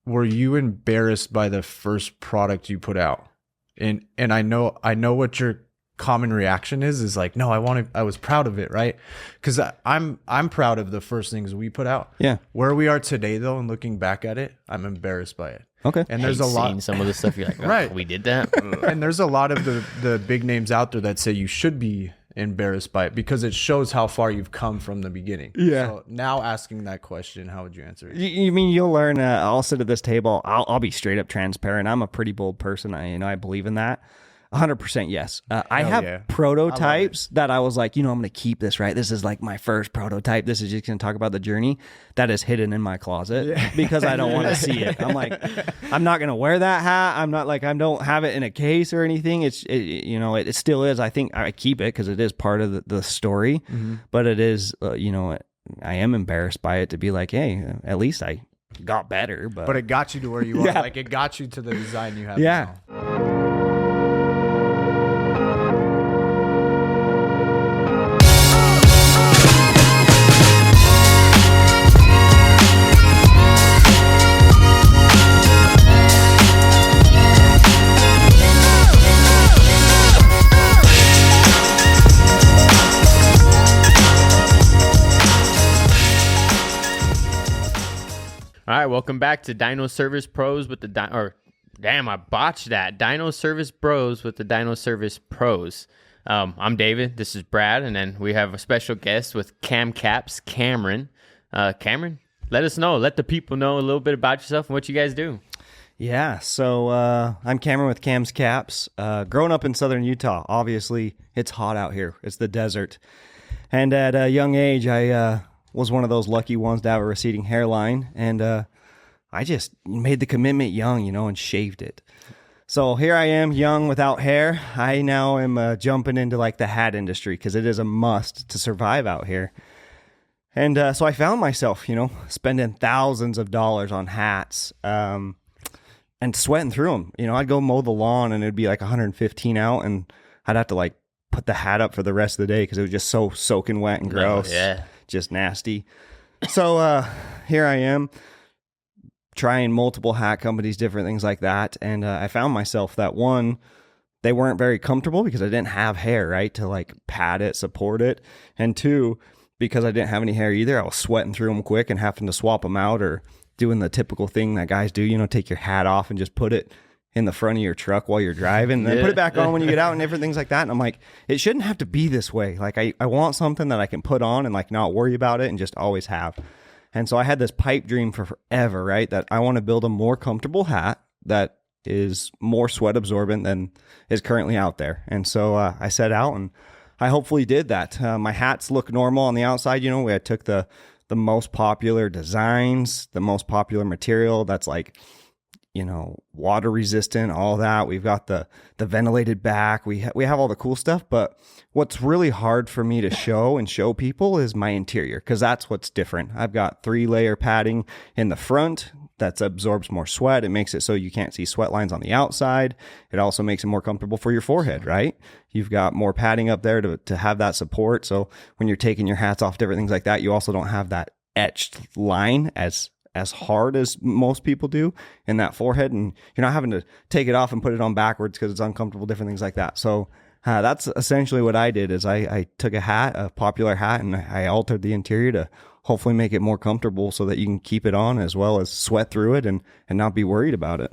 were you embarrassed by the first product you put out? And I know what your common reaction is like, no, I was proud of it, right? Because I'm proud of the first things we put out. Yeah. Where we are today, though, and looking back at it, I'm embarrassed by it. Okay. And there's a lot. Some of the stuff you're like, oh, right, we did that. And there's a lot of the big names out there that say you should be embarrassed by it because it shows how far you've come from the beginning. Yeah. So now asking that question, how would you answer it? You mean you'll learn? I'll sit at this table. I'll be straight up transparent. I'm a pretty bold person. I believe in that. 100% yes. I have prototypes that I was like, I'm going to keep this, right? This is like my first prototype. This is just going to talk about the journey that is hidden in my closet because I don't want to see it. I'm like, I'm not going to wear that hat. I'm not like, I don't have it in a case or anything. It still is. I think I keep it because it is part of the story, but it is, I am embarrassed by it to be like, hey, at least I got better. But it got you to where you are. Like it got you to the design you have now. All right, welcome back to Dyno Service Pros with the I botched that. Dyno Service Bros with the Dyno Service Pros. I'm David. This is Brad, and then we have a special guest with Cam Caps, Cameron. Cameron, let us know. Let the people know a little bit about yourself and what you guys do. Yeah, so I'm Cameron with Cam's Caps. Growing up in southern Utah, obviously it's hot out here. It's the desert. And at a young age, I was one of those lucky ones to have a receding hairline. And I just made the commitment young, and shaved it. So here I am, young without hair. I now am jumping into like the hat industry because it is a must to survive out here. And so I found myself, spending thousands of dollars on hats and sweating through them. I'd go mow the lawn and it'd be like 115 out and I'd have to like put the hat up for the rest of the day because it was just so soaking wet and gross. Yeah. Just nasty. So here I am trying multiple hat companies, different things like that. And I found myself that one, they weren't very comfortable because I didn't have hair, right, to like pad it, support it. And two, because I didn't have any hair either, I was sweating through them quick and having to swap them out or doing the typical thing that guys do, take your hat off and just put it in the front of your truck while you're driving and then put it back on when you get out and different things like that. And I'm like, it shouldn't have to be this way. Like I want something that I can put on and like not worry about it and just always have. And so I had this pipe dream for forever, right? That I want to build a more comfortable hat that is more sweat absorbent than is currently out there. And so I set out and I hopefully did that. My hats look normal on the outside. I took the most popular designs, the most popular material that's like, water resistant, all that. We've got the ventilated back. We have all the cool stuff, but what's really hard for me to show people is my interior, because that's what's different. I've got 3-layer padding in the front that absorbs more sweat. It makes it so you can't see sweat lines on the outside. It also makes it more comfortable for your forehead, right? You've got more padding up there to have that support. So when you're taking your hats off, different things like that, you also don't have that etched line as hard as most people do in that forehead, and you're not having to take it off and put it on backwards because it's uncomfortable, different things like that. So that's essentially what I did is I took a popular hat, and I altered the interior to hopefully make it more comfortable so that you can keep it on as well as sweat through it and not be worried about it.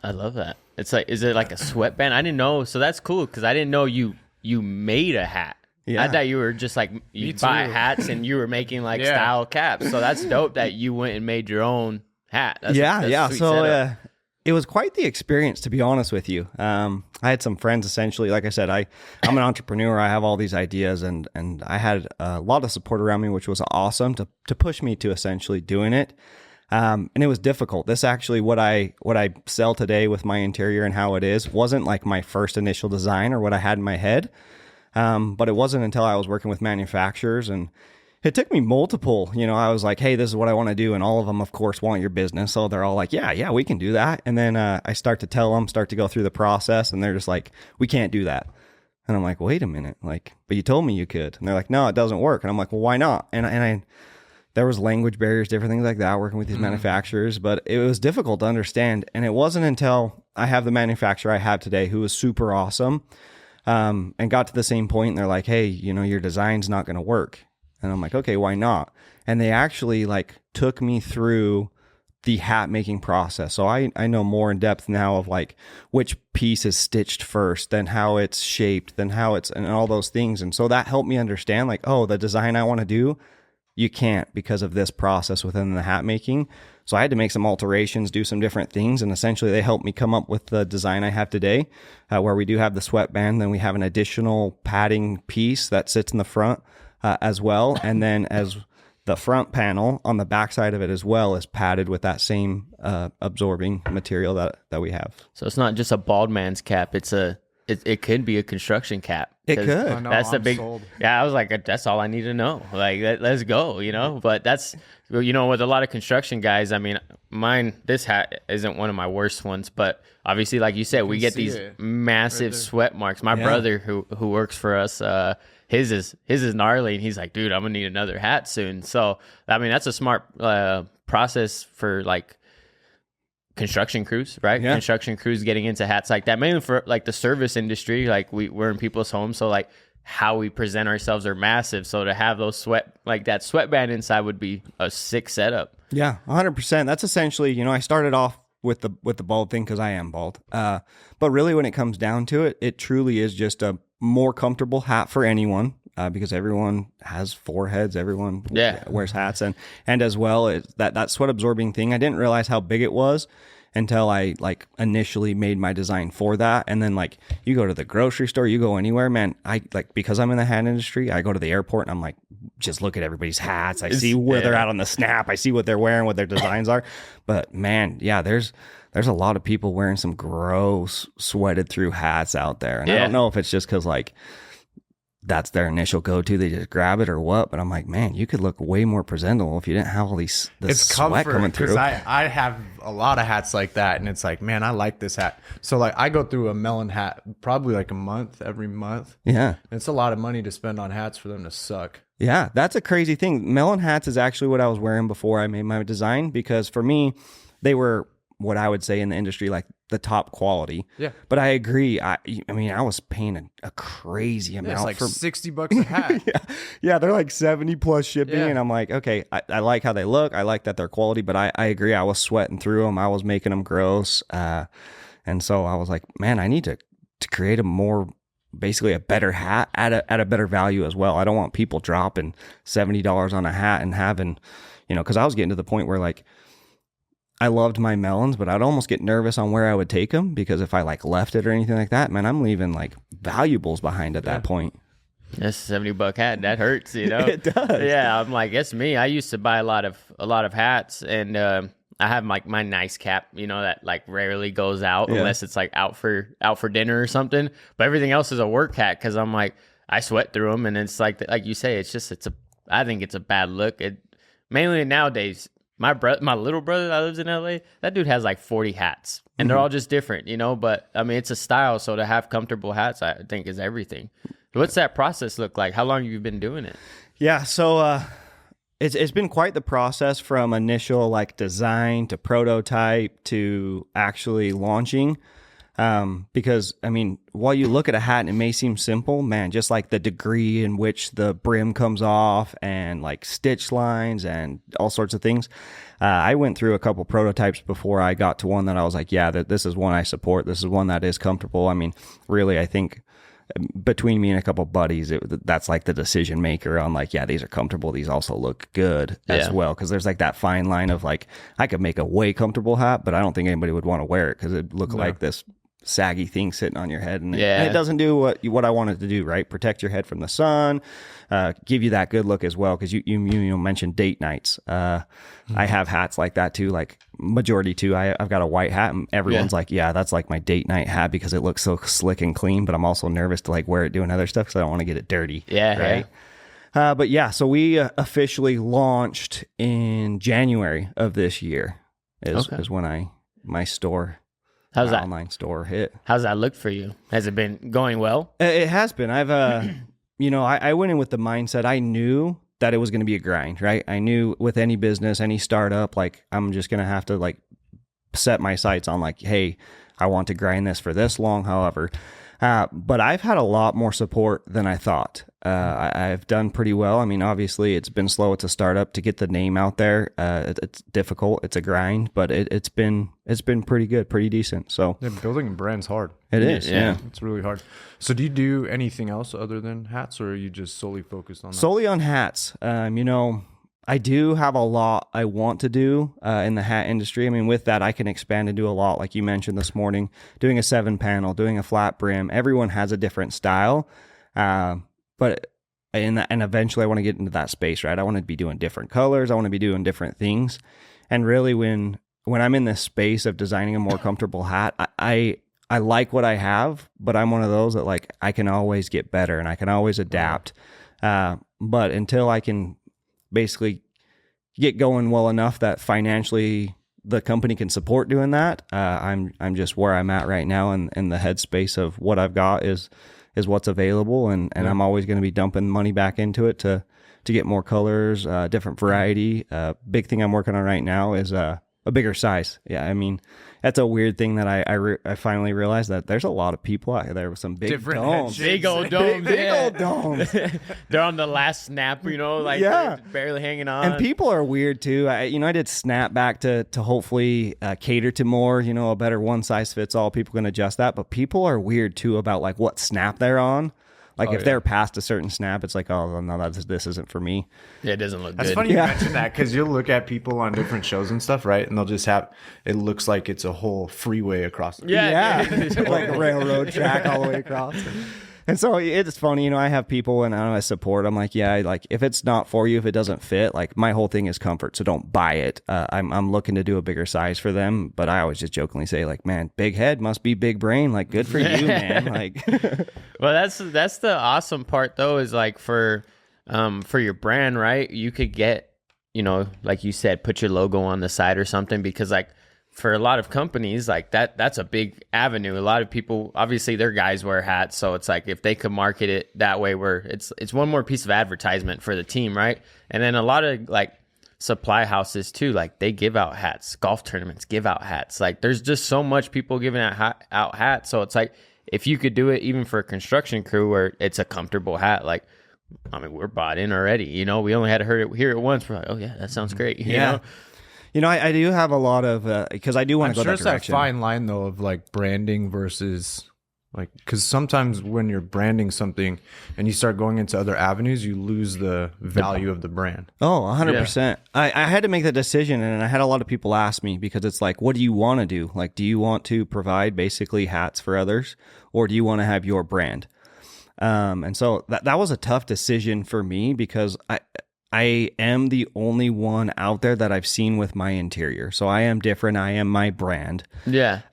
I love that. It's like, is it like a sweatband? I didn't know. So that's cool because I didn't know you made a hat. Yeah. I thought you were just like, you buy hats and you were making like style caps. So that's dope that you went and made your own hat. That's So it was quite the experience, to be honest with you. I had some friends, essentially. Like I said, I'm an entrepreneur. I have all these ideas, and I had a lot of support around me, which was awesome to push me to essentially doing it. And it was difficult. This actually, what I sell today with my interior and how it is, wasn't like my first initial design or what I had in my head. But it wasn't until I was working with manufacturers, and it took me multiple, I was like, hey, this is what I want to do. And all of them, of course, want your business. So they're all like, yeah, we can do that. And then I start to go through the process, and they're just like, we can't do that. And I'm like, wait a minute, like, but you told me you could. And they're like, no, it doesn't work. And I'm like, well, why not? And I, there was language barriers, different things like that, working with these manufacturers, but it was difficult to understand. And it wasn't until I have the manufacturer I have today, who was super awesome, and got to the same point. And they're like, hey, your design's not going to work. And I'm like, okay, why not? And they actually like took me through the hat making process. So I know more in depth now of like which piece is stitched first, then how it's shaped, then how it's, and all those things. And so that helped me understand like, oh, the design I want to do, you can't because of this process within the hat making. So I had to make some alterations, do some different things. And essentially they helped me come up with the design I have today, where we do have the sweatband. Then we have an additional padding piece that sits in the front as well. And then as the front panel on the back side of it as well is padded with that same absorbing material that we have. So it's not just a bald man's cap. It could be a construction cap. It could. Oh, no, That's the I'm big. sold. Yeah, I was like, that's all I need to know. Like, let's go. But that's, with a lot of construction guys. I mean, this hat isn't one of my worst ones, but obviously, like you said, we get these massive sweat marks. My brother, who works for us, his is gnarly, and he's like, dude, I'm gonna need another hat soon. So I mean, that's a smart process for like construction crews, right? Yeah. Construction crews getting into hats like that, mainly for like the service industry. Like we're in people's homes, so like how we present ourselves are massive. So to have those that sweatband inside would be a sick setup. Yeah, 100%. That's essentially, I started off with the bald thing because I am bald. But really, when it comes down to it, it truly is just a more comfortable hat for anyone. Because everyone has foreheads, everyone wears hats, and as well as that sweat absorbing thing. I didn't realize how big it was until I like initially made my design for that. And then like you go to the grocery store, you go anywhere, man. I like, because I'm in the hat industry, I go to the airport and I'm like, just look at everybody's hats. I see where they're at on the snap. I see what they're wearing, what their designs are. But man, yeah, there's a lot of people wearing some gross sweated through hats out there. And I don't know if it's just because like that's their initial go-to, they just grab it or what, but I'm like, man, you could look way more presentable if you didn't have all these sweat coming through. I have a lot of hats like that, and it's like, man, I like this hat. So like I go through a melon hat probably like every month. Yeah, it's a lot of money to spend on hats for them to suck. Yeah, that's a crazy thing. Melon hats is actually what I was wearing before I made my design, because for me, they were what I would say in the industry, like the top quality. Yeah. But I agree. I mean, I was paying a crazy amount. It's like for $60 a hat. yeah, they're like 70 plus shipping. Yeah. And I'm like, okay, I like how they look. I like that they're quality, but I agree. I was sweating through them. I was making them gross. And so I was like, man, I need to create basically a better hat at a better value as well. I don't want people dropping $70 on a hat and having, because I was getting to the point where like, I loved my melons, but I'd almost get nervous on where I would take them, because if I like left it or anything like that, man, I'm leaving like valuables behind at that point. That's a $70 hat. That hurts, It does. Yeah, I'm like, it's me. I used to buy a lot of hats, and I have like my nice cap, that like rarely goes out unless it's like out for dinner or something. But everything else is a work hat, because I'm like, I sweat through them, and it's like you say, I think it's a bad look. Mainly nowadays. My little brother that lives in LA, that dude has like 40 hats, and they're all just different, But I mean, it's a style, so to have comfortable hats, I think, is everything. What's that process look like? How long have you been doing it? Yeah, so it's been quite the process from initial like design to prototype to actually launching. Because I mean, while you look at a hat and it may seem simple, man, just like the degree in which the brim comes off and like stitch lines and all sorts of things. I went through a couple prototypes before I got to one that I was like, yeah, this is one I support. This is one that is comfortable. I mean, really, I think between me and a couple buddies, that's like the decision maker on like, yeah, these are comfortable. These also look good as well. Cause there's like that fine line of like, I could make a way comfortable hat, but I don't think anybody would want to wear it because it'd look like this saggy thing sitting on your head, and it doesn't do what I wanted to do, right? Protect your head from the sun, give you that good look as well, because you mentioned date nights. I have hats like that too, like majority too. I've got a white hat, and everyone's like, yeah, that's like my date night hat because it looks so slick and clean, but I'm also nervous to like wear it doing other stuff because I don't want to get it dirty. Right? But yeah, so we officially launched in January of this year is when my store... How's that online store hit? How's that look for you? Has it been going well? It has been. I've I went in with the mindset. I knew that it was going to be a grind, right? I knew with any business, any startup, like I'm just going to have to like set my sights on like, hey, I want to grind this for this long, however. But I've had a lot more support than I thought. I've done pretty well. I mean, obviously, it's been slow. It's a startup to get the name out there. It's difficult. It's a grind, but it's been pretty good, pretty decent. So Yeah, building a brand's hard. it is. Yeah. It's really hard. So do you do anything else other than hats, or are you just solely focused on that? Solely on hats. I do have a lot I want to do in the hat industry. I mean, with that, I can expand and do a lot, like you mentioned this morning, doing a 7-panel, doing a flat brim. Everyone has a different style, but and eventually I want to get into that space, right? I want to be doing different colors. I want to be doing different things. And really, when I'm in this space of designing a more comfortable hat, I like what I have, but I'm one of those that like I can always get better and I can always adapt. But until I can basically get going well enough that financially the company can support doing that, I'm just where I'm at right now, and the headspace of what I've got is what's available, and I'm always going to be dumping money back into it to get more colors, different variety. Big thing I'm working on right now is a bigger size. Yeah, I mean, that's a weird thing that I finally realized that there's a lot of people out there with some big Different domes. head Big old domes. Big yeah. old domes. They're on the last snap, like Yeah. they're barely hanging on. And people are weird too. I did snapback to hopefully cater to more, a better one size fits all. People can adjust that, but people are weird too about like what snap they're on. Like if they're past a certain snap, it's like, oh no, this isn't for me. Yeah, it doesn't look That's good. funny you mention that, because you'll look at people on different shows and stuff, right? And they'll just have, it looks like it's a whole freeway across. Yeah. Like a railroad track all the way across. And so it's funny, I have people and I support. I'm like, yeah, like if it's not for you, if it doesn't fit, like my whole thing is comfort. So don't buy it. I'm looking to do a bigger size for them, but I always just jokingly say like, man, big head must be big brain. Like good for you, man. Like, Well, that's the awesome part though, is like for your brand, right? You could get, like you said, put your logo on the side or something, because like for a lot of companies, like that's a big avenue. A lot of people, obviously their guys wear hats, so it's like if they could market it that way, where it's one more piece of advertisement for the team, right? And then a lot of like supply houses too, like they give out hats. Golf tournaments give out hats. Like there's just so much people giving out hats, so it's like if you could do it even for a construction crew where it's a comfortable hat, like I mean, we're bought in already. We only had to hear it once. We're like, oh yeah, that sounds great. You know? I do have a lot of, because I do want to go sure that it's that direction. fine line though of like branding versus like, because sometimes when you're branding something and you start going into other avenues, you lose the value of the brand. Oh, 100%. I had to make that decision, and I had a lot of people ask me, because it's like, what do you want to do? Like, do you want to provide basically hats for others, or do you want to have your brand? And so that was a tough decision for me, because I am the only one out there that I've seen with my interior. So I am different. I am my brand. Yeah.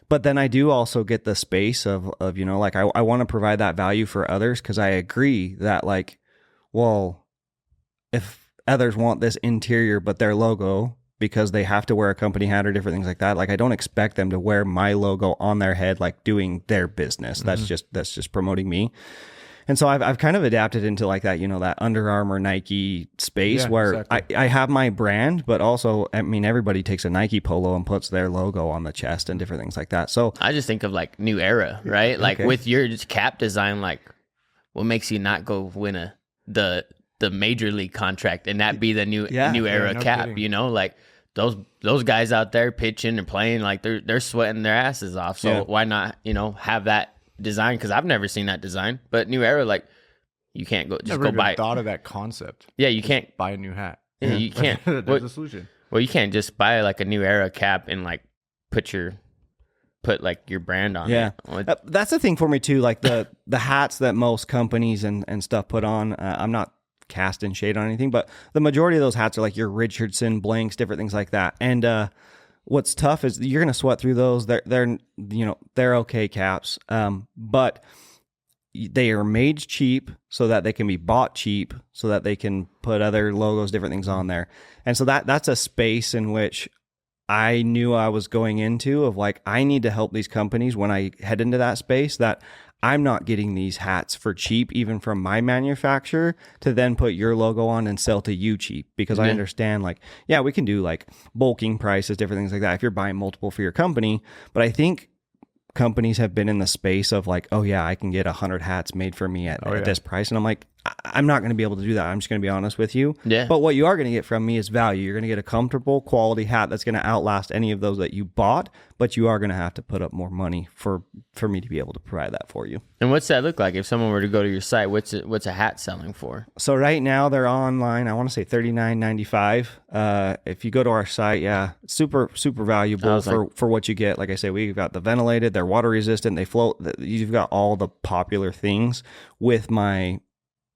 But then I do also get the space of like I want to provide that value for others, because I agree that like, well, if others want this interior but their logo, because they have to wear a company hat or different things like that, like I don't expect them to wear my logo on their head like doing their business. Mm-hmm. That's just promoting me. And so I've kind of adapted into like that, that Under Armour, Nike space where exactly. I have my brand, but also, I mean, everybody takes a Nike polo and puts their logo on the chest and different things like that. So I just think of like New Era, right? Like with your cap design, like what makes you not go win the major league contract and that be the new era cap, kidding. Like those guys out there pitching and playing, like they're sweating their asses off. So why not, have that design? Because I've never seen that design, but New Era, like you can't go never go buy. Thought of that concept. Yeah, you can't buy a new hat. Yeah, you can't. There's a solution. Well, you can't just buy like a New Era cap and like put like your brand on it. Yeah, that's the thing for me too. Like the hats that most companies and stuff put on. I'm not casting shade on anything, but the majority of those hats are like your Richardson blanks, different things like that. And what's tough is you're gonna sweat through those. They're okay caps, but they are made cheap so that they can be bought cheap, so that they can put other logos, different things on there. And so that's a space in which I knew I was going into, of like, I need to help these companies when I head into that space, that I'm not getting these hats for cheap, even from my manufacturer, to then put your logo on and sell to you cheap. Because I understand, like, yeah, we can do like bulking prices, different things like that if you're buying multiple for your company. But I think companies have been in the space of like, oh yeah, I can get 100 hats made for me at this price. And I'm like, I'm not going to be able to do that. I'm just going to be honest with you. Yeah. But what you are going to get from me is value. You're going to get a comfortable quality hat that's going to outlast any of those that you bought, but you are going to have to put up more money for me to be able to provide that for you. And what's that look like? If someone were to go to your site, what's a hat selling for? So right now they're online. I want to say $39.95. If you go to our site, yeah, super valuable for what you get. Like I say, we've got the ventilated, they're water resistant, they float. You've got all the popular things with my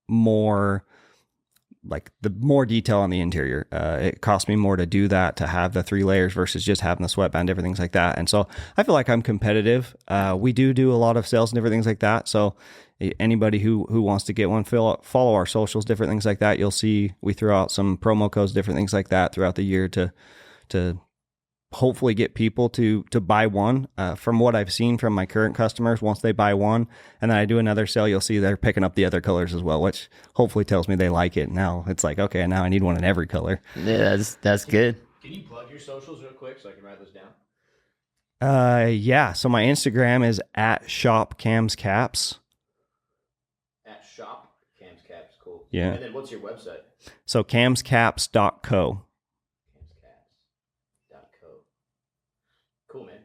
more detail on the interior. It cost me more to do that, to have the 3 layers versus just having the sweatband, different things like that. And so I feel like I'm competitive. We do a lot of sales and different things like that. So anybody who wants to get one, follow our socials, different things like that. You'll see we throw out some promo codes, different things like that throughout the year to hopefully get people to buy one. From what I've seen from my current customers, once they buy one and then I do another sale, you'll see they're picking up the other colors as well, which hopefully tells me they like it. Now it's like, okay, now I need one in every color. Yeah, that's good. Can you plug your socials real quick so I can write those down? Yeah. So my Instagram is at shopcamscaps. At shop Cam's Caps, cool. Yeah. And then what's your website? So camscaps.co. Cool, man.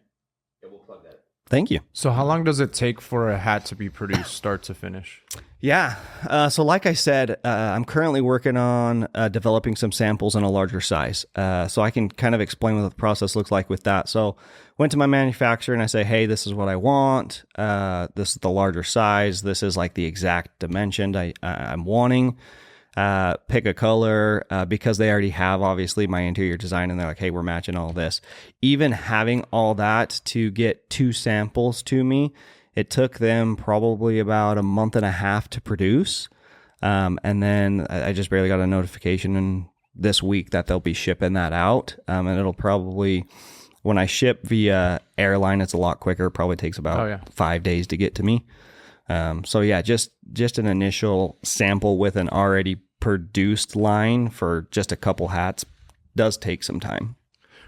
Yeah, we'll plug that. Thank you. So how long does it take for a hat to be produced, start to finish? Yeah. So like I said, I'm currently working on developing some samples in a larger size. So I can kind of explain what the process looks like with that. So went to my manufacturer and I say, hey, this is what I want. This is the larger size. This is like the exact dimension I'm wanting. Pick a color, because they already have obviously my interior design and they're like, hey, we're matching all this. Even having all that to get 2 samples to me, it took them probably about a month and a half to produce. And then I just barely got a notification this week that they'll be shipping that out. And it'll probably, when I ship via airline, it's a lot quicker. It probably takes about 5 days to get to me. So yeah, just an initial sample with an already produced line for just a couple hats does take some time.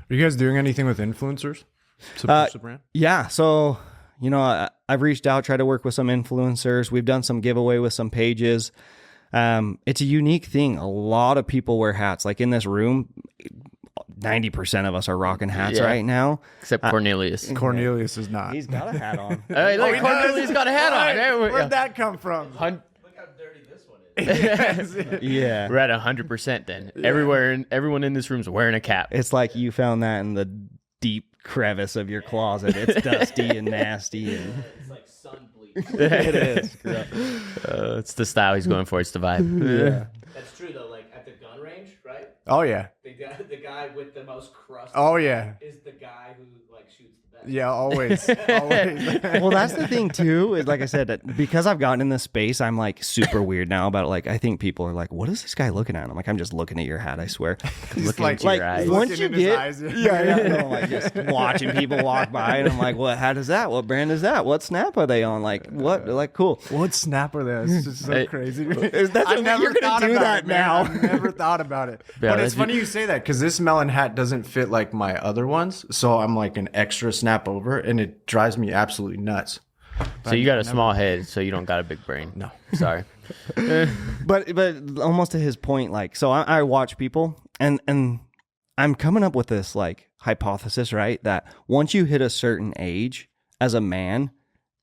Are you guys doing anything with influencers to push the brand? Yeah. So, I've reached out, tried to work with some influencers. We've done some giveaway with some pages. It's a unique thing. A lot of people wear hats. Like in this room, 90% of us are rocking hats right now. Except Cornelius. Cornelius is not. He's got a hat on. Hey, look, Cornelius got a hat on. Where'd that come from? Look how dirty this one is. Yeah. We're at 100% then. Everyone in this room is wearing a cap. It's like you found that in the deep crevice of your closet. It's dusty and nasty. And It's like sun bleach. it is. It's the style he's going for. It's the vibe. Yeah. That's true though. Like at the gun range, right? Oh yeah. The guy with the most crust. Oh yeah. Is the guy who like shoots the best. Yeah, always. Always. Well, that's the thing too, is like I said, that because I've gotten in this space, I'm like super weird now about it. Like I think people are like, what is this guy looking at? I'm like, I'm just looking at your hat, I swear. Looking like- into your eyes. once Looking you in his get eyes. no, like just watching people walk by and I'm like, what hat is that? What brand is that? What snap are they on? Like what? Like cool. What snap are they? It's just so Hey, crazy. That's I never you're thought gonna do about that it, man. now. I've never thought about it. Yeah, But it's that's- funny you say that because this melon hat doesn't fit like my other ones. So I'm like an extra snap over and it drives me absolutely nuts. So you got a small head, so you don't got a big brain. No. Sorry. But almost to his point, like, so I watch people and I'm coming up with this like hypothesis, right? That once you hit a certain age as a man,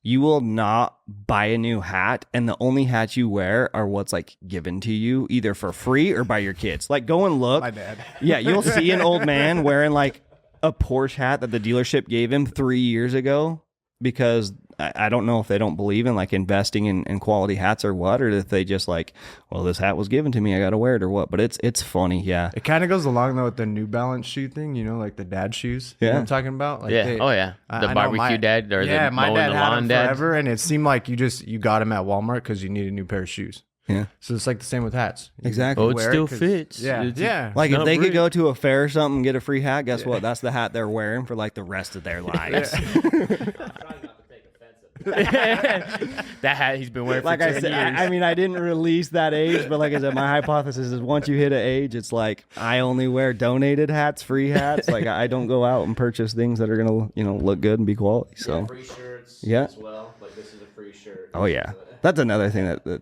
you will not buy a new hat, and the only hats you wear are what's like given to you either for free or by your kids. Like go and look. My dad. Yeah, you'll see an old man wearing like a Porsche hat that the dealership gave him 3 years ago because I don't know if they don't believe in like investing in quality hats or what, or if they just like, well, this hat was given to me, I got to wear it or what. But it's funny, yeah. It kind of goes along though with the New Balance shoe thing, like the dad shoes. You know Yeah. what I'm talking about? Like Yeah. they- Oh yeah. I The know barbecue dad or the my mowing dad the had lawn them dad. forever, and it seemed like you got him at Walmart because you need a new pair of shoes. Yeah. So it's like the same with hats. Exactly. Oh, it Wear still 'cause- fits. Yeah, It's- yeah. Like if not they could brick. go to a fair or something and get a free hat, guess what? That's the hat they're wearing for like the rest of their lives. I'm trying not to take offense at That hat he's been wearing for Like 10 I said, years. I mean, I didn't release that age, but like I said, my hypothesis is once you hit an age, it's like I only wear donated hats, free hats. Like I don't go out and purchase things that are gonna, look good and be quality. So Yeah, free shirts Yeah. as well. Like this is a free shirt. oh yeah, that's another thing that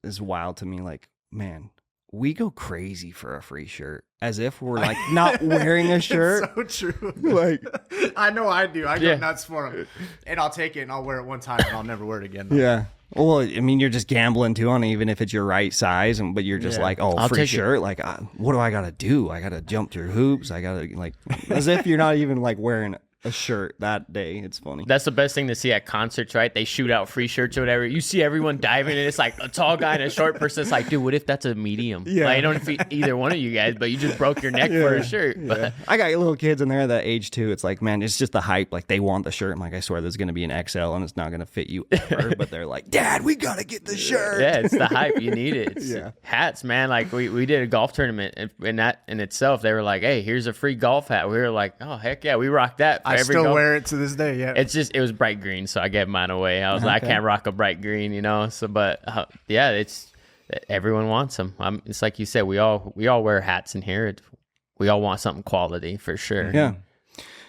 is wild to me. Like, man, we go crazy for a free shirt as if we're like not wearing a shirt. It's so true. Like, I know I do. I go Yeah. nuts for them, and I'll take it and I'll wear it one time and I'll never wear it again. though. yeah. Well, I mean, you're just gambling too on it, even if it's your right size, but you're just Yeah. like, oh, I'll free take it. shirt. Like, what do I gotta do? I gotta jump through hoops. I gotta like, as if you're not even like wearing a shirt that day. It's funny. That's the best thing to see at concerts, right? They shoot out free shirts or whatever. You see everyone diving, and it's like a tall guy and a short person. It's like, dude, what if that's a medium? Yeah. Like, I don't know if either one of you guys, but you just broke your neck for a shirt. But I got little kids in there that age too. It's like, man, it's just the hype. Like they want the shirt. I'm like, I swear there's going to be an XL and it's not going to fit you ever. But they're like, Dad, we got to get the shirt. yeah, it's the hype. You need it. It's Yeah. Hats, man. Like we did a golf tournament, and in that in itself, they were like, hey, here's a free golf hat. We were like, oh heck yeah, we rock that. For I every still golf. wear it to this day. Yeah. It was bright green, so I gave mine away. I was like, I Okay. can't rock a bright green, So, but yeah, it's everyone wants them. It's like you said, we all wear hats in here. We all want something quality for sure. Yeah.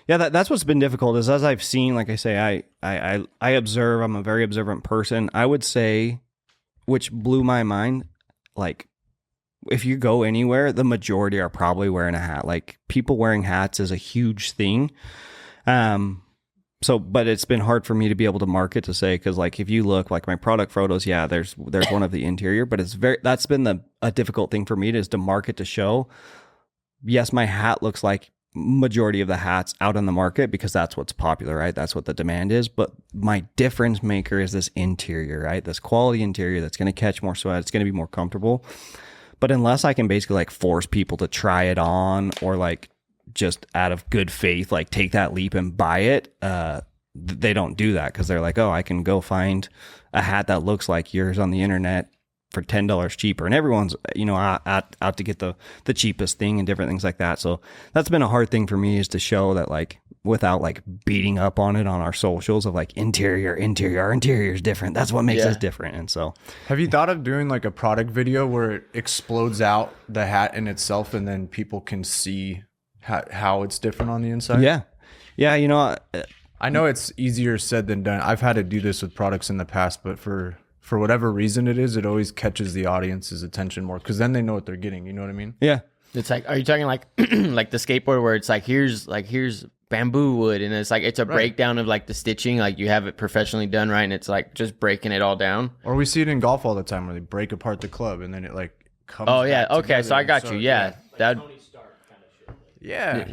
Yeah, that's what's been difficult is as I've seen, like I say, I observe, I'm a very observant person. I would say, which blew my mind, like if you go anywhere, the majority are probably wearing a hat. Like people wearing hats is a huge thing. So, but it's been hard for me to be able to market to say, cause like if you look like my product photos, yeah, there's one of the interior, but that's been a difficult thing for me is to market to show. Yes, my hat looks like majority of the hats out on the market because that's what's popular, right? That's what the demand is. But my difference maker is this interior, right? This quality interior that's going to catch more sweat. It's going to be more comfortable. But unless I can basically like force people to try it on or like just out of good faith, like take that leap and buy it, they don't do that because they're like, oh, I can go find a hat that looks like yours on the internet for $10 cheaper, and everyone's out to get the cheapest thing and different things like that. So that's been a hard thing for me is to show that like without like beating up on it on our socials of like interior, our interior is different. That's what makes us different. And so Have you thought of doing like a product video where it explodes out the hat in itself and then people can see how it's different on the inside? yeah, I know it's easier said than done. I've had to do this with products in the past, but for whatever reason it always catches the audience's attention more because then they know what they're getting. You know what I mean? yeah. It's like, are you talking like like the skateboard where it's like here's bamboo wood and it's a breakdown of like the stitching, like you have it professionally done right and it's like just breaking it all down. Or we see it in golf all the time where they break apart the club and then it like comes. Oh yeah, back okay, together. so I got you. Yeah, that Tony Stark kind of shit. Yeah.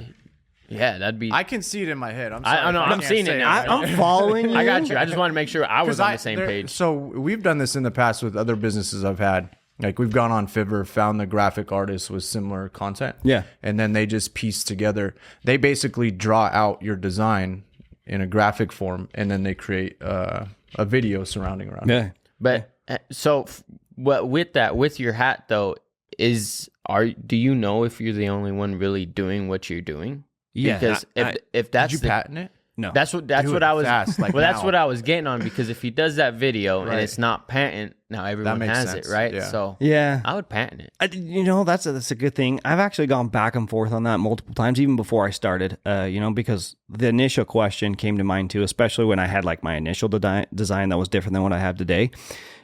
yeah, that'd be. I can see it in my head. I'm I sorry know, if I'm can't seeing say it now. right I'm following you. I got you. I just want to make sure I was 'Cause on the same page. So we've done this in the past with other businesses I've had. Like we've gone on Fiverr, found the graphic artist with similar content. Yeah. And then they just piece together. They basically draw out your design in a graphic form and then they create a video surrounding around it. Yeah. But so what with your hat though do you know if you're the only one really doing what you're doing? Yeah. Because if that's Did you patent it? No. That's what Do I it was fast, like well that's now. what I was getting on because if he does that video and Right. it's not patent, now everyone makes has sense, it, right? yeah. So Yeah. I would patent it. That's a good thing. I've actually gone back and forth on that multiple times, even before I started, because the initial question came to mind too, especially when I had like my initial design that was different than what I have today.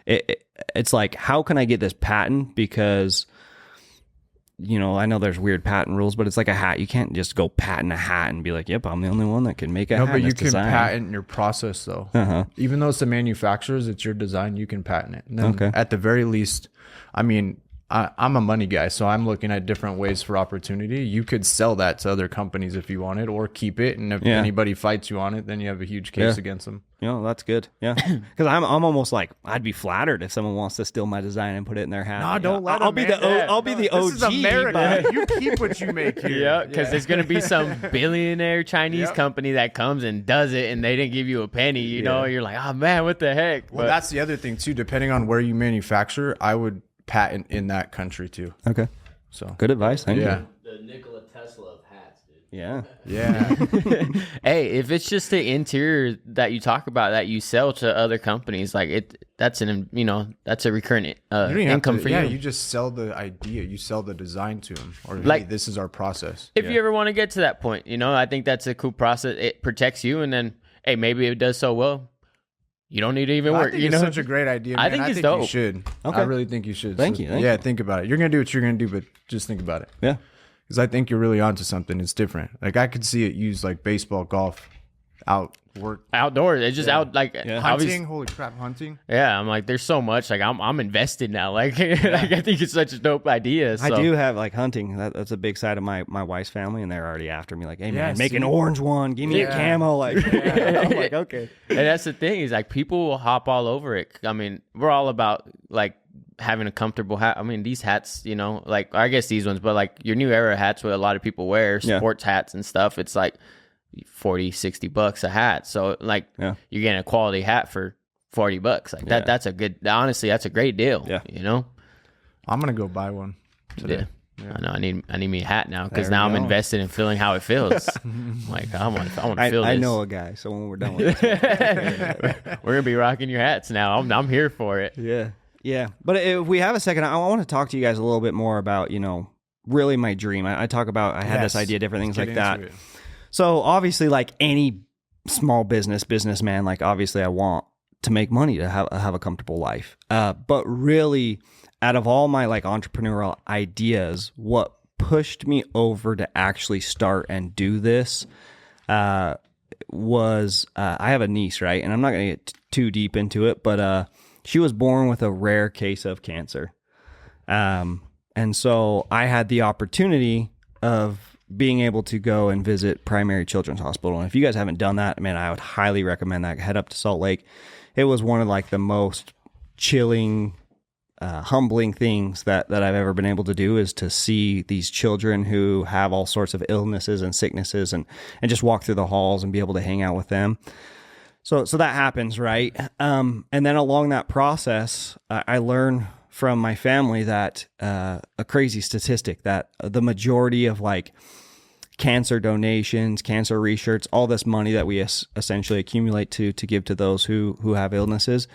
It's like, how can I get this patent? Because, I know there's weird patent rules, but it's like a hat. You can't just go patent a hat and be like, yep, I'm the only one that can make a hat. No, but in you this can design. patent your process though. Uh-huh. Even though it's the manufacturer's, it's your design, you can patent it. And then Okay. at the very least, I mean, I'm a money guy, so I'm looking at different ways for opportunity. You could sell that to other companies if you wanted, or keep it. And if Yeah. anybody fights you on it, then you have a huge case Yeah. against them. That's good. Yeah. Because I'm almost like, I'd be flattered if someone wants to steal my design and put it in their hat. No, don't let I'll them, be man. I'll be the OG. This is America. but- You keep what you make here. Yeah, because there's gonna be some billionaire Chinese company that comes and does it, and they didn't give you a penny. You know, you're like, oh man, what the heck? Well, that's the other thing too. Depending on where you manufacture, I would patent in that country too. Okay. So Good advice. Thank yeah. you. The Nikola Tesla of hats, dude. Yeah. Yeah. Hey, if it's just the interior that you talk about that you sell to other companies, like that's a recurrent You don't even have income to- for yeah, you. you just sell the idea. You sell the design to them. Or, Like- hey, this is our process. If you ever want to get to that point, I think that's a cool process. It protects you, and then, hey, maybe it does so well, you don't need to even I work. think it's such a great idea, I man. think it's you dope. should. Okay. I really think you should. Thank you. Yeah, think about it. You're going to do what you're going to do, but just think about it. Yeah. Because I think you're really onto something. It's different. Like, I could see it used like baseball, golf, out, work. Outdoors. It's just out, like, obviously- Hunting. Holy crap, hunting. Yeah, I'm like, there's so much. Like, I'm invested now. Like, like I think it's such a dope idea. So. I do have like hunting. That's a big side of my wife's family, and they're already after me. Like, hey man, make see? an orange one. Give me a camo. Like, I'm like, okay. And that's the thing is like people will hop all over it. I mean, we're all about like having a comfortable hat. I mean, these hats, like I guess these ones, but like your new era hats, what a lot of people wear, sports hats and stuff. It's like $40-$60 a hat. So like you're getting a quality hat for $40. Like that's a good. Honestly, that's a great deal. Yeah. I'm going to go buy one today. Yeah. I know. I need me a hat now because There now we I'm go. invested in feeling how it feels. Like I want to feel this. I know a guy. So when we're done with this, We're gonna be rocking your hats now. I'm here for it. yeah. But if we have a second, I want to talk to you guys a little bit more about really my dream. I talk about I had this idea, different things like that. So obviously, like any small businessman, like obviously I want to make money to have a comfortable life. But really, out of all my like entrepreneurial ideas, what pushed me over to actually start and do this was I have a niece, right? And I'm not going to get too deep into it, but she was born with a rare case of cancer. And so I had the opportunity of being able to go and visit Primary Children's Hospital. And if you guys haven't done that, man, I would highly recommend that. Head up to Salt Lake. It was one of like the most chilling, humbling things that I've ever been able to do is to see these children who have all sorts of illnesses and sicknesses and just walk through the halls and be able to hang out with them. So that happens, right? And then along that process, I learned from my family that a crazy statistic that the majority of like cancer donations, cancer research, all this money that we essentially accumulate to give to those who have illnesses,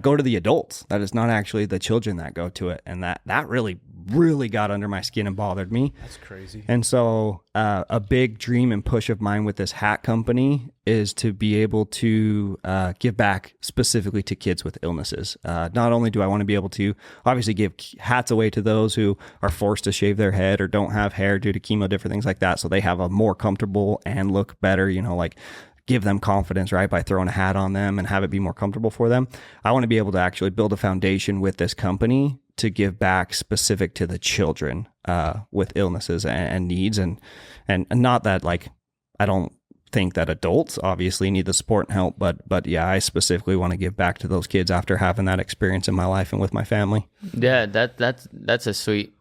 go to the adults. That is not actually the children that go to it. And that really, really got under my skin and bothered me. That's crazy. And so a big dream and push of mine with this hat company is to be able to give back specifically to kids with illnesses. Not only do I want to be able to obviously give hats away to those who are forced to shave their head or don't have hair due to chemo, different things like that, so they have a more comfortable and look better, like give them confidence, right, by throwing a hat on them and have it be more comfortable for them. I want to be able to actually build a foundation with this company to give back specific to the children with illnesses and needs. And not that like, I don't think that adults obviously need the support and help, but yeah, I specifically want to give back to those kids after having that experience in my life and with my family. Yeah, that's a sweet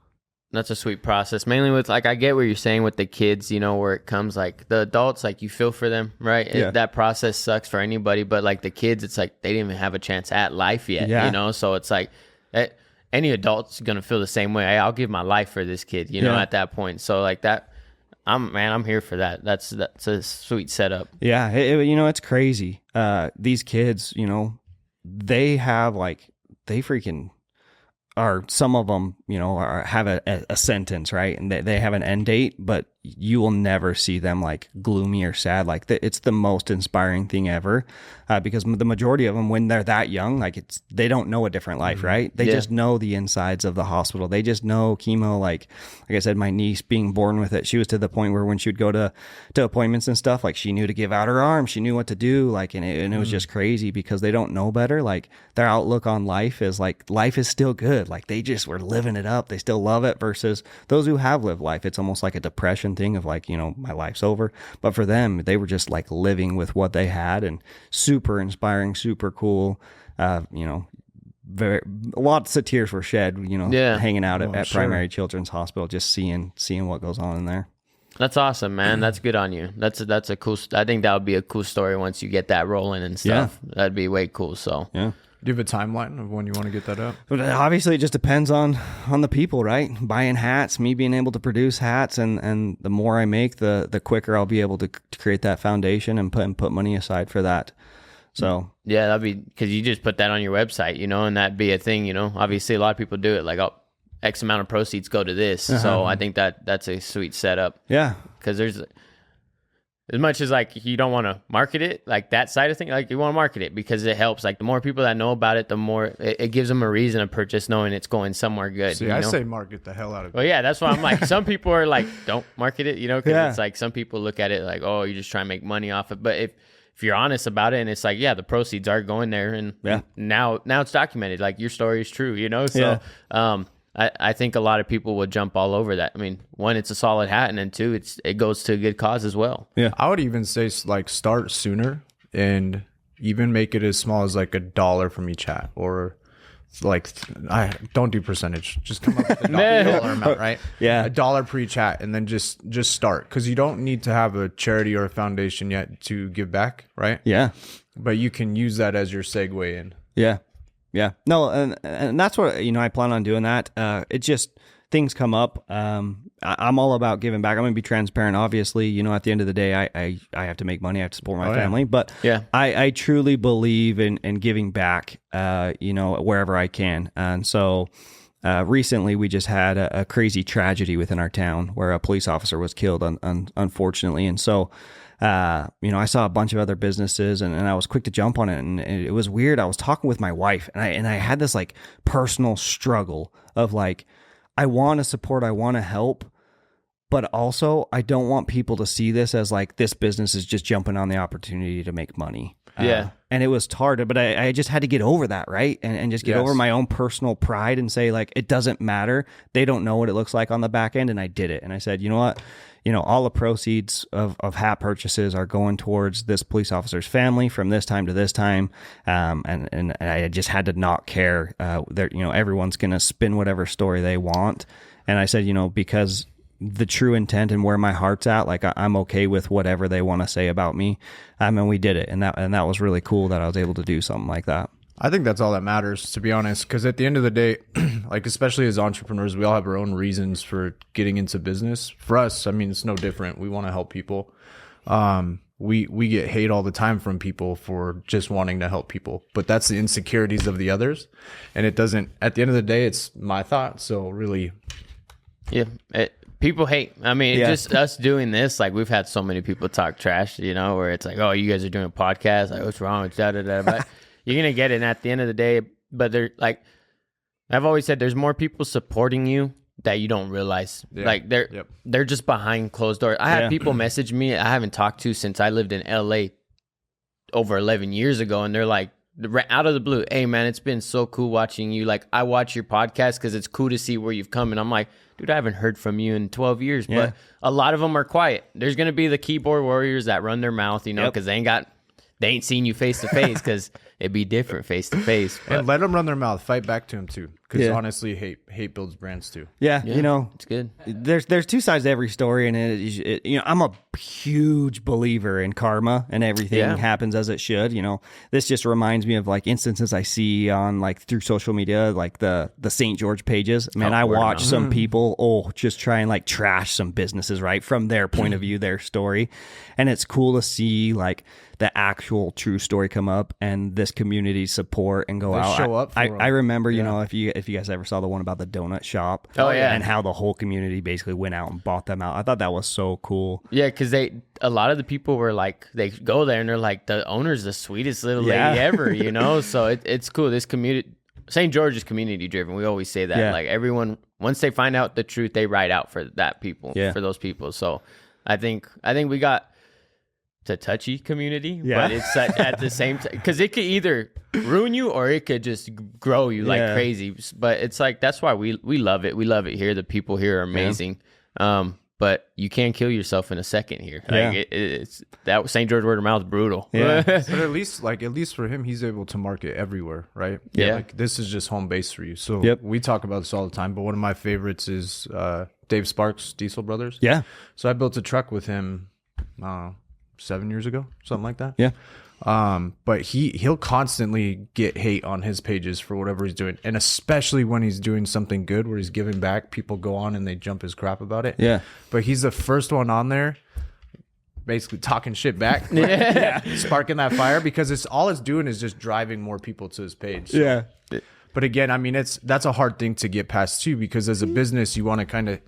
process. Mainly with like, I get what you're saying with the kids, where it comes like the adults, like you feel for them, right? Yeah. That process sucks for anybody, but like the kids, it's like they didn't even have a chance at life yet, So it's like any adult's gonna feel the same way. Hey, I'll give my life for this kid, at that point. So like that, I'm here for that. That's a sweet setup. Yeah, it's crazy. These kids, they have like they freaking are, some of them, have a sentence, right? And they have an end date, but you will never see them like gloomy or sad. Like it's the most inspiring thing ever, because the majority of them, when they're that young, like they don't know a different life, right? They just know the insides of the hospital. They just know chemo. Like I said, my niece being born with it, she was to the point where when she would go to appointments and stuff, like she knew to give out her arm, she knew what to do. Like, and it was just crazy because they don't know better. Like their outlook on life is like, life is still good. Like they just were living it up. They still love it, versus those who have lived life. It's almost like a depression thing of like, my life's over. But for them, they were just like living with what they had, and super inspiring, super cool. Lots of tears were shed, hanging out at Primary Children's Hospital, just seeing what goes on in there. That's awesome, man. That's good on you. That's a cool. I think that would be a cool story once you get that rolling and stuff. That'd be way cool. So Yeah. Do you have a timeline of when you want to get that up? But obviously, it just depends on the people, right? Buying hats, me being able to produce hats, and the more I make, the quicker I'll be able to create that foundation and put money aside for that. So yeah, that'd be because you just put that on your website, and that'd be a thing. Obviously, a lot of people do it. Like, oh, X amount of proceeds go to this. So I think that's a sweet setup. Yeah, because there's as much as like you don't want to market it, like that side of things, like you want to market it because it helps. Like the more people that know about it, the more it gives them a reason to purchase, knowing it's going somewhere good. See, I say market the hell out of it. Well, yeah, that's why I'm like, some people are like, don't market it, because it's like some people look at it like, oh, you're just trying to make money off it. But if you're honest about it, and it's like, yeah, the proceeds are going there, and now it's documented. Like your story is true, So, I think a lot of people would jump all over that. I mean, one, it's a solid hat, and then two, it goes to a good cause as well. Yeah, I would even say like start sooner and even make it as small as like $1 from each hat, or like I don't do percentage. Just come up with a dollar amount, right? Yeah, $1 per each hat, and then just start, because you don't need to have a charity or a foundation yet to give back, right? Yeah, but you can use that as your segue in. Yeah. Yeah. No, and that's what, I plan on doing that. It just, things come up. I'm all about giving back. I'm going to be transparent. Obviously, at the end of the day, I have to make money. I have to support my family. But I truly believe in giving back, wherever I can. And so recently we just had a crazy tragedy within our town where a police officer was killed, unfortunately. And so I saw a bunch of other businesses and I was quick to jump on it. And it was weird. I was talking with my wife and I had this like personal struggle of like, I want to support, I want to help, but also I don't want people to see this as like, this business is just jumping on the opportunity to make money. And it was hard, but I just had to get over that, right? And just get over my own personal pride and say like, it doesn't matter. They don't know what it looks like on the back end. And I did it. And I said, you know what? All the proceeds of hat purchases are going towards this police officer's family from this time to this time. And I just had to not care. Everyone's going to spin whatever story they want. And I said, because the true intent and where my heart's at, like I'm okay with whatever they want to say about me. And we did it. And that was really cool that I was able to do something like that. I think that's all that matters, to be honest, because at the end of the day, like especially as entrepreneurs, we all have our own reasons for getting into business. For us, I mean, it's no different. We want to help people. We get hate all the time from people for just wanting to help people, but that's the insecurities of the others. And it doesn't, at the end of the day, it's my thought. So really. Yeah. People hate. I mean, just us doing this, like we've had so many people talk trash, where it's like, oh, you guys are doing a podcast. Like, what's wrong with that? But you're going to get it. And at the end of the day, but they're like, I've always said, there's more people supporting you that you don't realize. Yeah. Like they're just behind closed doors. I had people message me I haven't talked to since I lived in LA over 11 years ago. And they're like, out of the blue, hey man, it's been so cool watching you. Like I watch your podcast because it's cool to see where you've come. And I'm like, dude, I haven't heard from you in 12 years, but a lot of them are quiet. There's going to be the keyboard warriors that run their mouth, because they ain't seen you face to face, because it'd be different face to face. And let them run their mouth. Fight back to them too, because honestly, hate builds brands too. Yeah, it's good. There's two sides to every story, and I'm a huge believer in karma, and everything happens as it should. This just reminds me of like instances I see on like through social media, like the St. George pages. Man, I watch some people just try and like trash some businesses right from their point of view, their story, and it's cool to see like the actual true story come up and this community support and go out. Show up. I remember, if you guys ever saw the one about the donut shop, and how the whole community basically went out and bought them out. I thought that was so cool. Yeah, because a lot of the people were like, they go there and they're like, the owner's the sweetest little lady ever, So it's cool. This community, St. George is community driven. We always say that. Yeah. Like everyone, once they find out the truth, they ride out for that people, for those people. So I think we got. It's a touchy community, but it's at the same time, because it could either ruin you or it could just grow you like crazy. But it's like, that's why we love it. We love it here. The people here are amazing. But you can kill yourself in a second here. Like it's that St. George word of mouth brutal. Yeah. But at least for him, he's able to market everywhere, right? Yeah. Like this is just home base for you. So we talk about this all the time, but one of my favorites is Dave Sparks, Diesel Brothers. Yeah. So I built a truck with him, 7 years ago, something like that. Yeah. But he'll constantly get hate on his pages for whatever he's doing, and especially when he's doing something good where he's giving back, people go on and they jump his crap about it. Yeah. But he's the first one on there basically talking shit back, sparking that fire, because it's doing is just driving more people to his page. So. Yeah. But again, I mean, that's a hard thing to get past too, because as a business, you want to kind of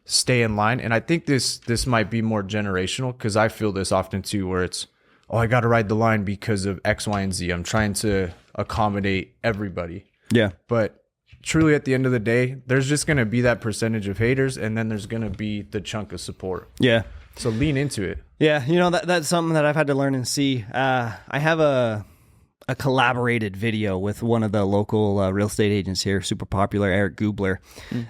stay in line. And I think this might be more generational, because I feel this often too, where it's, oh, I got to ride the line because of X, Y, and Z. I'm trying to accommodate everybody. Yeah. But truly, at the end of the day, there's just going to be that percentage of haters, and then there's going to be the chunk of support. Yeah. So lean into it. Yeah. You know, that's something that I've had to learn and see. I have a collaborated video with one of the local real estate agents here, super popular, Eric Gubler.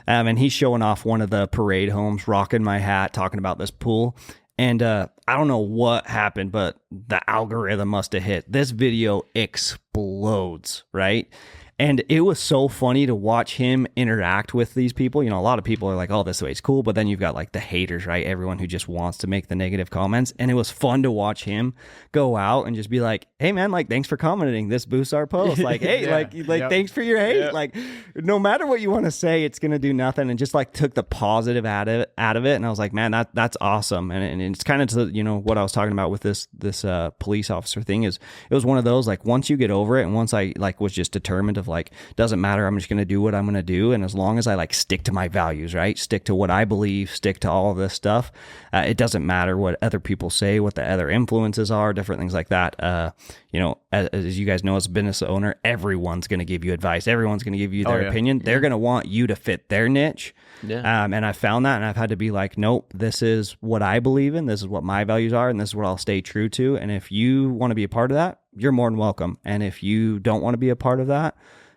And he's showing off one of the parade homes, rocking my hat, talking about this pool. And I don't know what happened, but the algorithm must have hit. This video explodes, right? And it was so funny to watch him interact with these people. You know, a lot of people are like, oh, this way is cool. But then you've got like the haters, right? Everyone who just wants to make the negative comments. And it was fun to watch him go out and just be like, hey, man, like, thanks for commenting. This boosts our post. Like, hey, thanks for your hate. Yep. Like, no matter what you want to say, it's going to do nothing. And just like took the positive out of it. And I was like, man, that's awesome. And it's kind of to, you know, what I was talking about with this police officer thing is it was one of those, like, once you get over it and once I like was just determined of like, doesn't matter, I'm just going to do what I'm going to do. And as long as I like stick to my values, right? Stick to what I believe, stick to all of this stuff. It doesn't matter what other people say, what the other influences are, different things like that. You know, as you guys know, as a business owner, everyone's going to give you advice. Everyone's going to give you their opinion. They're going to want you to fit their niche. Yeah. And I found that, and I've had to be like, nope, this is what I believe in. This is what my values are, and this is what I'll stay true to. And if you want to be a part of that, you're more than welcome. And if you don't want to be a part of that,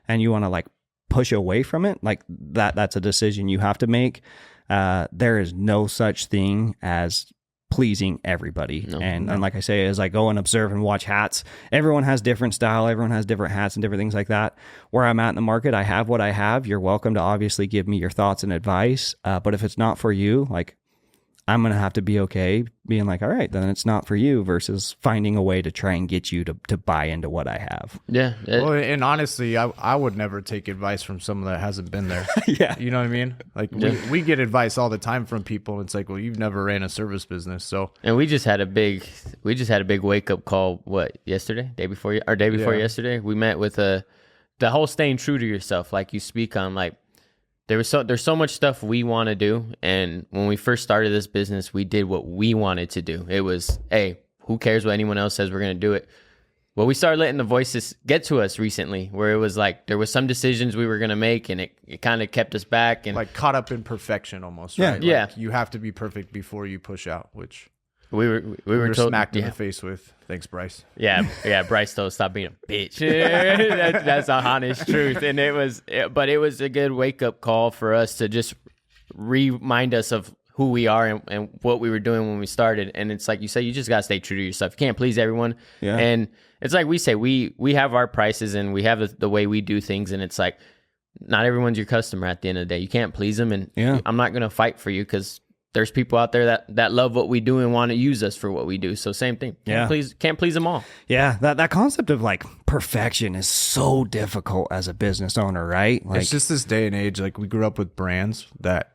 and you want to like push away from it, like that's a decision you have to make. There is no such thing as pleasing everybody. And like I say, as I go and observe and watch hats, everyone has different style. Everyone has different hats and different things like that. Where I'm at in the market, I have what I have. You're welcome to obviously give me your thoughts and advice. But if it's not for you, like, I'm going to have to be okay being like, all right, then it's not for you, versus finding a way to try and get you to buy into what I have. Yeah. Well, and honestly, I would never take advice from someone that hasn't been there. Yeah. You know what I mean? Like we get advice all the time from people. It's like, well, you've never ran a service business. So, and we just had a big wake up call. What, yesterday, day before yesterday, we met with the whole staying true to yourself. Like you speak on, like, there's so much stuff we want to do, and when we first started this business, we did what we wanted to do. It was, hey, who cares what anyone else says, we're going to do it. Well, we started letting the voices get to us recently, where it was like there was some decisions we were going to make, and it kind of kept us back. And like caught up in perfection almost, yeah. right? Yeah. Like you have to be perfect before you push out, which we were told, smacked in the face with. Thanks, Bryce. Yeah, Bryce told us, stop being a bitch. That's the honest truth. And it was a good wake up call for us to just remind us of who we are and what we were doing when we started. And it's like you say, you just gotta stay true to yourself. You can't please everyone. Yeah. And it's like we say, we have our prices and we have the way we do things. And it's like, not everyone's your customer at the end of the day. You can't please them. And I'm not gonna fight for you, because there's people out there that love what we do and want to use us for what we do. So same thing. Can't please them all. Yeah. That concept of like perfection is so difficult as a business owner, right? Like, it's just this day and age. Like, we grew up with brands that,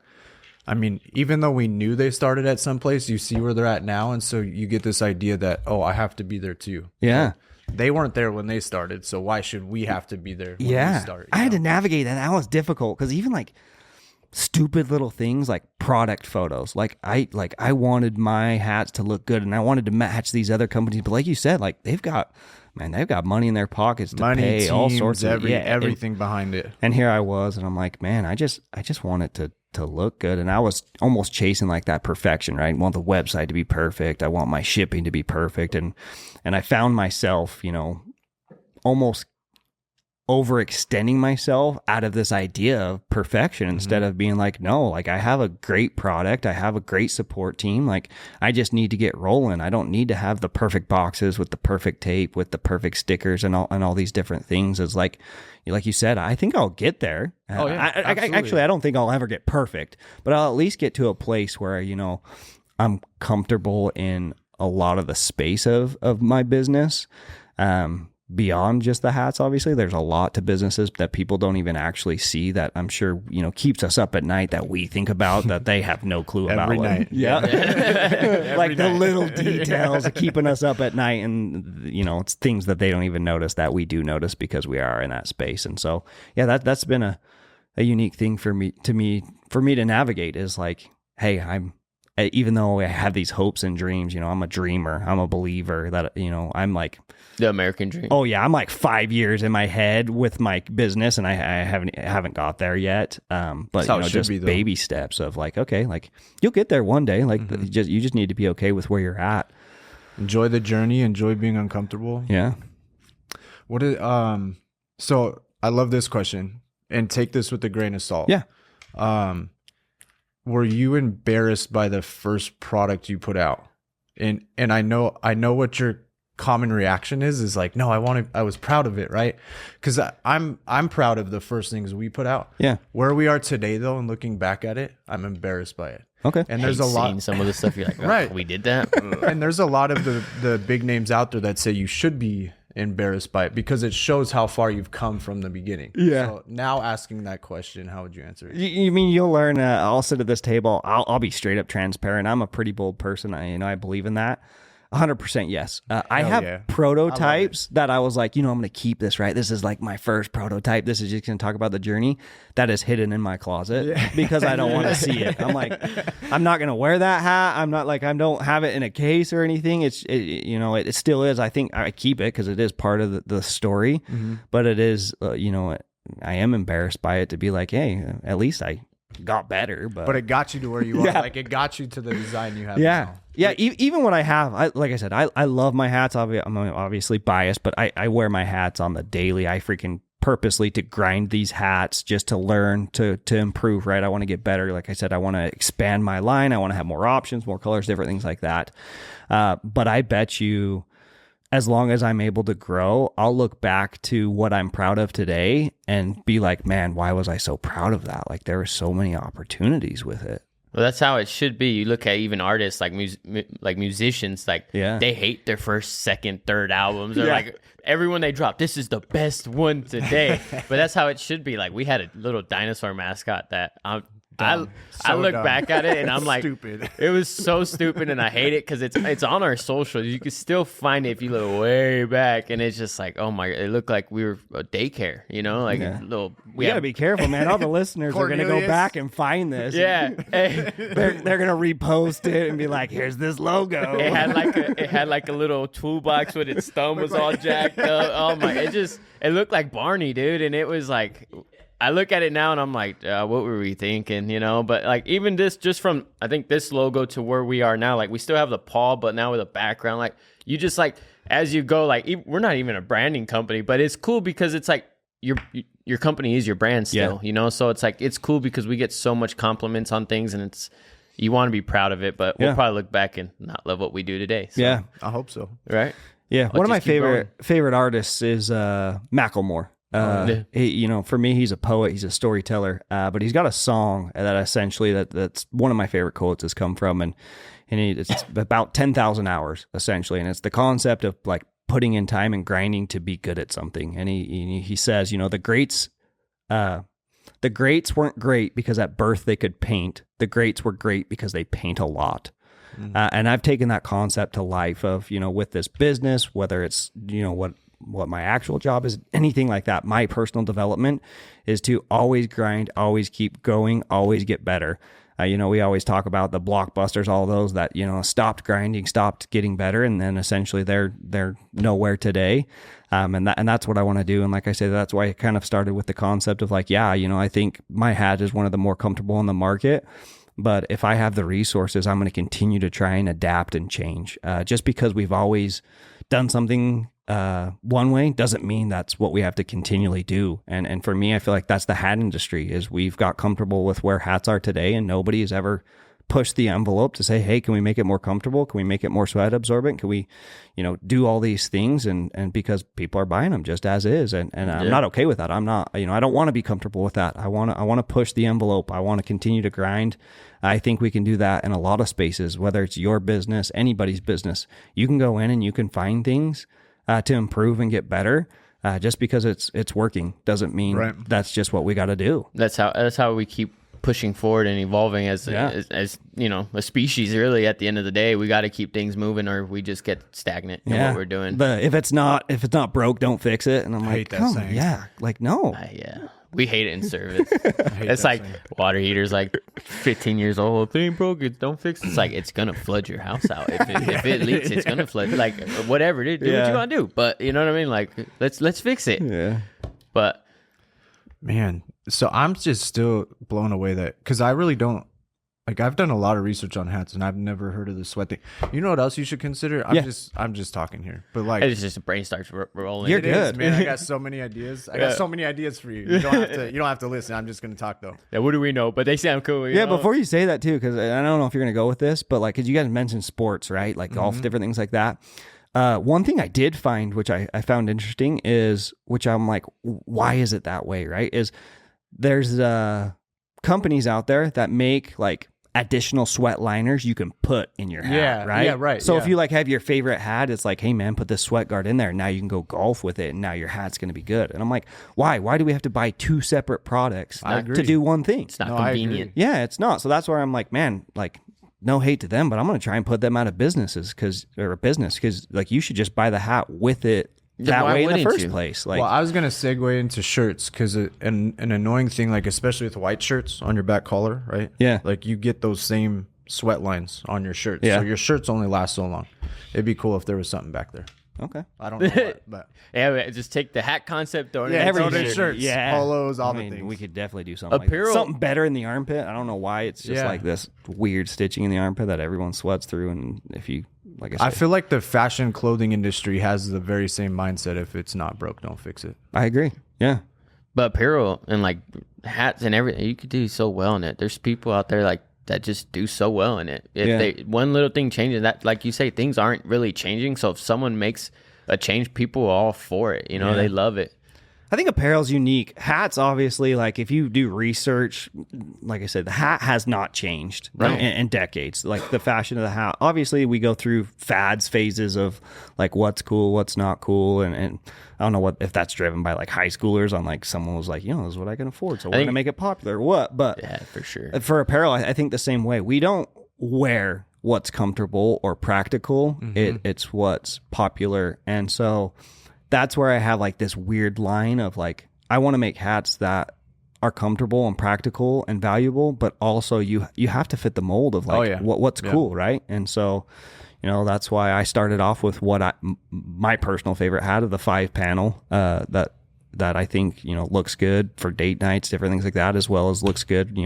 I mean, even though we knew they started at some place, you see where they're at now. And so you get this idea that, oh, I have to be there too. Yeah. They weren't there when they started, so why should we have to be there when we start? I had to navigate that. That was difficult, because even like stupid little things like product photos, like I wanted my hats to look good, and I wanted to match these other companies, but like you said, like they've got money in their pockets to pay teams, all sorts of everything behind it. And here I was, and I'm like, man, I just want it to look good. And I was almost chasing like that perfection, right? I want the website to be perfect. I want my shipping to be perfect. And I found myself, you know, almost overextending myself out of this idea of perfection, instead of being like, no, like, I have a great product, I have a great support team, like, I just need to get rolling. I don't need to have the perfect boxes with the perfect tape, with the perfect stickers and all these different things. It's like you said, I think I'll get there. Oh yeah, I don't think I'll ever get perfect, but I'll at least get to a place where, you know, I'm comfortable in a lot of the space of my business. Beyond just the hats, obviously, there's a lot to businesses that people don't even actually see that I'm sure, keeps us up at night that we think about that they have no clue about. Every night. Yeah. Like the little details of keeping us up at night, and, it's things that they don't even notice that we do notice because we are in that space. And so, yeah, that's been a unique thing for me to navigate is like, hey, even though I have these hopes and dreams, I'm a dreamer, I'm a believer that, I'm like, the American dream. Oh yeah, I'm like 5 years in my head with my business, and I haven't got there yet. But just baby steps of like, okay, like you'll get there one day. Like you just need to be okay with where you're at. Enjoy the journey. Enjoy being uncomfortable. Yeah. So I love this question, and take this with a grain of salt. Yeah. Were you embarrassed by the first product you put out? And I know what your common reaction is like, no, I was proud of it, right? Because I'm proud of the first things we put out. Yeah. Where we are today, though, and looking back at it, I'm embarrassed by it. Okay. And there's a lot. Seeing some of the stuff you're like, right, we did that. And there's a lot of the big names out there that say you should be embarrassed by it because it shows how far you've come from the beginning. Yeah. So now asking that question, how would you answer it? You mean you'll learn? I'll sit at this table. I'll be straight up transparent. I'm a pretty bold person. I believe in that. 100% yes. I have prototypes that I was like, I'm going to keep this, right? This is like my first prototype. This is just going to talk about the journey that is hidden in my closet because I don't want to see it. I'm like, I'm not going to wear that hat. I'm not like, I don't have it in a case or anything. It still is. I think I keep it because it is part of the story, but it is, I am embarrassed by it to be like, hey, at least I got better, but it got you to where you are. Like it got you to the design you have now. Yeah, even what I have, like I said, I love my hats. I'm obviously biased, but I wear my hats on the daily. I freaking purposely to grind these hats just to learn, to improve, right? I want to get better. Like I said, I want to expand my line. I want to have more options, more colors, different things like that. But I bet you, as long as I'm able to grow, I'll look back to what I'm proud of today and be like, man, why was I so proud of that? Like there were so many opportunities with it. Well, that's how it should be. You look at even artists like musicians, like they hate their first, second, third albums. Or like everyone they drop, this is the best one today. But that's how it should be. Like we had a little dinosaur mascot that I look back at it and I'm like, stupid. It was so stupid, and I hate it because it's on our socials. You can still find it if you look way back, and it's just like, oh my, it looked like we were a daycare, like a little. We gotta be careful, man. All the listeners are gonna go back and find this. Yeah, they're gonna repost it and be like, here's this logo. It had like a little toolbox with its thumb was all jacked up. Oh my, it looked like Barney, dude, and it was like. I look at it now and I'm like, what were we thinking, But like even this, just from I think this logo to where we are now, like we still have the paw, but now with a background, like you just like as you go, like we're not even a branding company, but it's cool because it's like your company is your brand still, So it's like it's cool because we get so much compliments on things, and you want to be proud of it, but we'll probably look back and not love what we do today. So. Yeah, I hope so. Right? Yeah, one of my favorite artists is Macklemore. For me, he's a poet, he's a storyteller, but he's got a song that essentially that's one of my favorite quotes has come from, and it's about 10,000 hours essentially, and it's the concept of like putting in time and grinding to be good at something. And he says, the greats weren't great because at birth they could paint. The greats were great because they paint a lot. And I've taken that concept to life of, with this business, whether it's, what my actual job is, anything like that. My personal development is to always grind, always keep going, always get better. We always talk about the blockbusters, all those that, stopped grinding, stopped getting better. And then essentially they're nowhere today. And that's what I want to do. And like I said, that's why I kind of started with the concept of like, I think my hat is one of the more comfortable in the market. But if I have the resources, I'm going to continue to try and adapt and change. Just because we've always done something one way doesn't mean that's what we have to continually do. And for me, I feel like that's the hat industry is we've got comfortable with where hats are today, and nobody has ever push the envelope to say, hey, can we make it more comfortable? Can we make it more sweat absorbent? Can we, do all these things? And because people are buying them just as is. And I'm not okay with that. I'm not, I don't want to be comfortable with that. I want to push the envelope. I want to continue to grind. I think we can do that in a lot of spaces, whether it's your business, anybody's business. You can go in and you can find things to improve and get better. Just because it's working doesn't mean that's just what we got to do. That's how we keep pushing forward and evolving as a species. Really, at the end of the day, we got to keep things moving, or we just get stagnant in what we're doing. But if it's not broke, don't fix it. And I'm like, hate that saying. No. Yeah. We hate it in service. It's like saying. Water heaters, like 15 years old. If it ain't broke, don't fix it. It's like, it's going to flood your house out. If it leaks, it's going to flood. Like, whatever, dude. Do what you want to do. But, you know what I mean? Like, let's fix it. Yeah. But. Man, so I'm just still blown away because I really don't. Like, I've done a lot of research on hats, and I've never heard of the sweat thing. You know what else you should consider? I'm just talking here, but like, it's just the brain starts rolling. You're good, man. I got so many ideas. I got so many ideas for you. You don't have to listen. I'm just gonna talk though. Yeah, what do we know? But they sound cool. Yeah. Before you say that too, because I don't know if you're gonna go with this, but like, cause you guys mentioned sports, right? Like golf, different things like that. One thing I did find, which I found interesting, is which I'm like, why is it that way? Right? Is there's companies out there that make like additional sweat liners you can put in your hat, right? Yeah, right. So if you like have your favorite hat, it's like, hey man, put this sweat guard in there. Now you can go golf with it, and now your hat's going to be good. And I'm like, why? Why do we have to buy two separate products to do one thing? It's not convenient. Yeah, it's not. So that's where I'm like, man, like, no hate to them, but I'm going to try and put them out of business because like you should just buy the hat with it that way in the first place. Like, well, I was gonna segue into shirts because an annoying thing, like especially with white shirts on your back collar, right? Yeah, like you get those same sweat lines on your shirts. Yeah. So your shirts only last so long. It'd be cool if there was something back there. Okay, I don't know what, but yeah, just take the hat concept, throw it in every shirt. shirts, polos, all the things. We could definitely do something Apparel, like that. Something better in the armpit. I don't know why it's just like this weird stitching in the armpit that everyone sweats through, and if you like, I feel like the fashion clothing industry has the very same mindset. If it's not broke, don't fix it. I agree. Yeah, but apparel and like hats and everything, you could do so well in it. There's people out there like that just do so well in it. If they one little thing changes, that, like you say, things aren't really changing. So if someone makes a change, people are all for it. They love it. I think apparel's unique. Hats, obviously, like if you do research, like I said, the hat has not changed in decades. Like the fashion of the hat, obviously we go through phases of like what's cool, what's not cool. And I don't know if that's driven by like high schoolers on like someone was like, this is what I can afford. So we're going to make it popular or what? But yeah, for sure. For apparel, I think the same way. We don't wear what's comfortable or practical. It's what's popular. And so that's where I have like this weird line of like, I want to make hats that are comfortable and practical and valuable, but also you have to fit the mold of like what's cool, right? And so, that's why I started off with my personal favorite hat of the 5-panel that I think looks good for date nights, different things like that, as well as looks good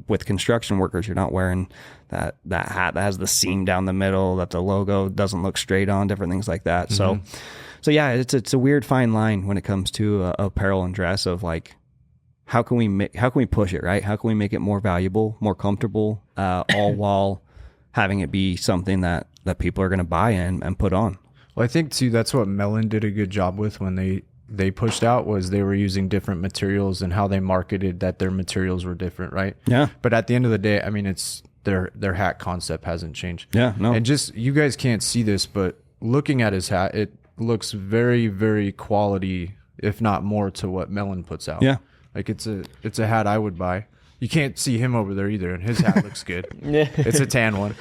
with construction workers. You're not wearing that hat that has the seam down the middle, that the logo doesn't look straight on, different things like that. So yeah, it's a weird fine line when it comes to apparel and dress of like, how can we push it, right? How can we make it more valuable, more comfortable, all while having it be something that people are going to buy and put on. Well, I think too, that's what Melon did a good job with when they pushed out, was they were using different materials and how they marketed that their materials were different, right? Yeah. But at the end of the day, I mean, it's their hat concept hasn't changed. Yeah, no. And just, you guys can't see this, but looking at his hat, it looks very, very quality, if not more, to what Melon puts out. Yeah. Like it's a hat I would buy. You can't see him over there either, and his hat looks good. Yeah. It's a tan one.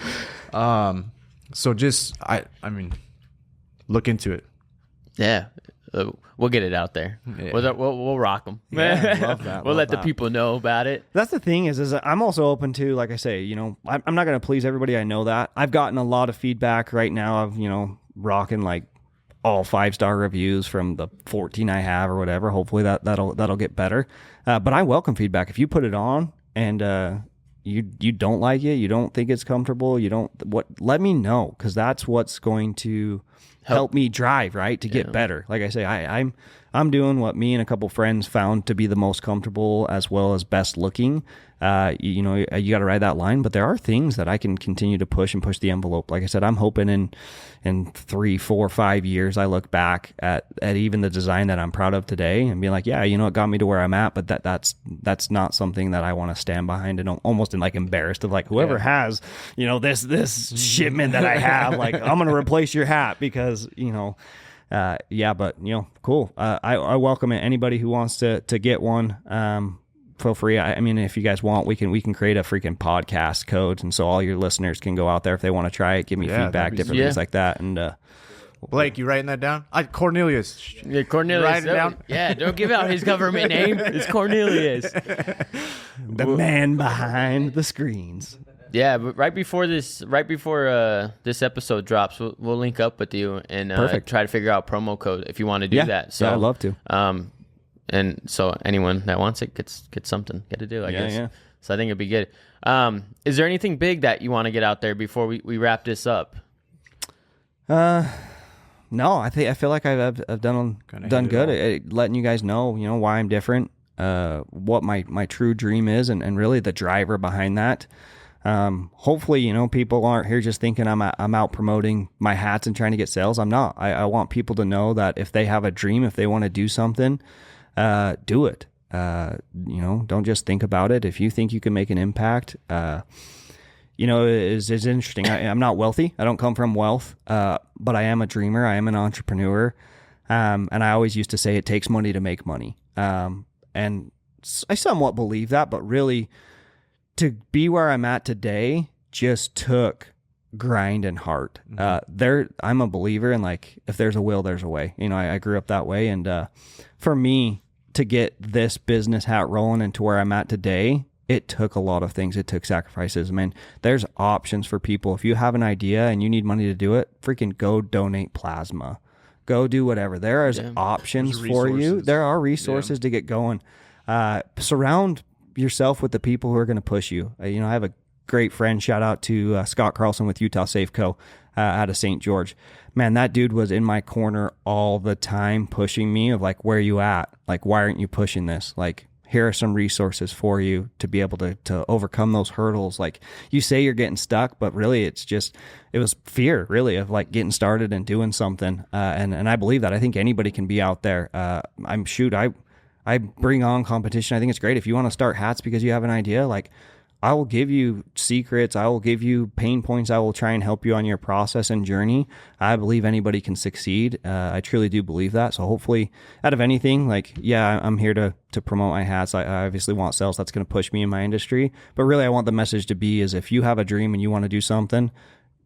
So just I mean, look into it. Yeah. We'll get it out there. Yeah. We'll rock them. Yeah, love that. We'll let the people know about it. That's the thing is I'm also open to, like I say, I'm not going to please everybody. I know that. I've gotten a lot of feedback right now of, rocking like all 5-star reviews from the 14 I have or whatever. Hopefully that'll get better. But I welcome feedback. If you put it on and you don't like it, you don't think it's comfortable, let me know, because that's what's going to help me drive, right, to get better. Like I say, I'm doing what me and a couple friends found to be the most comfortable as well as best looking, You know, you got to ride that line, but there are things that I can continue to push and push the envelope. Like I said, I'm hoping in 3, 4, 5 years, I look back at even the design that I'm proud of today and be like, yeah, you know, it got me to where I'm at, but that's not something that I want to stand behind and almost like embarrassed of like whoever has, you know, this shipment that I have, like I'm going to replace your hat because, you know, yeah, but you know, cool. I welcome it. Anybody who wants to get one, feel free. I mean, if you guys want, we can create a freaking podcast code, and so all your listeners can go out there if they want to try it, give me feedback, different things like that. And Blake, you writing that down? Cornelius. Yeah, Cornelius. Write it down. Yeah, don't give out his government name. It's Cornelius. the man behind the screens. Yeah, but right before this episode drops, we'll link up with you and try to figure out promo code if you want to do that. So yeah, I'd love to. And so anyone that wants it gets something, get a deal, I guess. Yeah. So I think it'd be good. Is there anything big that you want to get out there before we wrap this up? No, I feel like I've done good at letting you guys know, you know, why I'm different, what my true dream is, and really the driver behind that. Hopefully, you know, people aren't here just thinking I'm out promoting my hats and trying to get sales. I'm not. I want people to know that if they have a dream, if they want to do something, do it. You know, don't just think about it. If you think you can make an impact, you know, it's interesting. I'm not wealthy. I don't come from wealth, but I am a dreamer. I am an entrepreneur. And I always used to say it takes money to make money. And I somewhat believe that, but really to be where I'm at today just took grind and heart. I'm a believer in, like, if there's a will, there's a way. You know, I grew up that way. And for me to get this business hat rolling and to where I'm at today, it took a lot of things. It took sacrifices. Man, there's options for people. If you have an idea and you need money to do it, freaking go donate plasma. Go do whatever. There is options for you. There are resources to get going. Surround yourself with the people who are going to push you. You know, I have a great friend. Shout out to Scott Carlson with Utah Safe Co. Out of St. George. Man, that dude was in my corner all the time, pushing me of like, where are you at? Like, why aren't you pushing this? Like, here are some resources for you to be able to overcome those hurdles. Like, you say you're getting stuck, but really it was fear really of like getting started and doing something. And I believe that. I think anybody can be out there. I bring on competition. I think it's great. If you want to start hats because you have an idea, like, I will give you secrets. I will give you pain points. I will try and help you on your process and journey. I believe anybody can succeed. I truly do believe that. So hopefully out of anything, like, yeah, I'm here to promote my hats. I obviously want sales. That's going to push me in my industry. But really, I want the message to be is if you have a dream and you want to do something,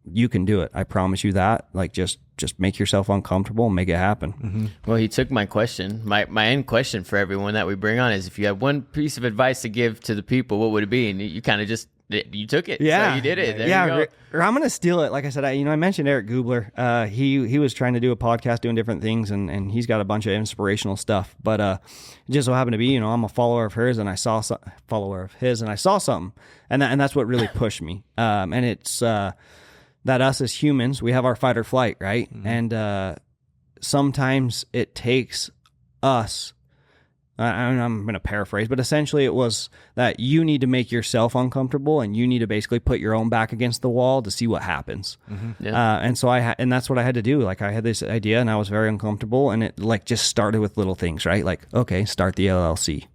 you can do it. I promise you that. Like, just make yourself uncomfortable and make it happen. Mm-hmm. Well, he took my question. My end question for everyone that we bring on is, if you have one piece of advice to give to the people, what would it be? And you kind of you took it. Yeah. So you did it. There you go. I'm going to steal it. Like I said, I mentioned Eric Gubler. He was trying to do a podcast doing different things, and he's got a bunch of inspirational stuff. But it just so happened to be, you know, I'm a follower of hers, and I saw something, and that's what really pushed me. And it's that us as humans, we have our fight or flight, right? Mm-hmm. And sometimes it takes us, I'm going to paraphrase, but essentially it was that you need to make yourself uncomfortable, and you need to basically put your own back against the wall to see what happens. Mm-hmm. Yeah. And so and that's what I had to do. Like, I had this idea and I was very uncomfortable, and it like just started with little things, right? Like, okay, start the LLC.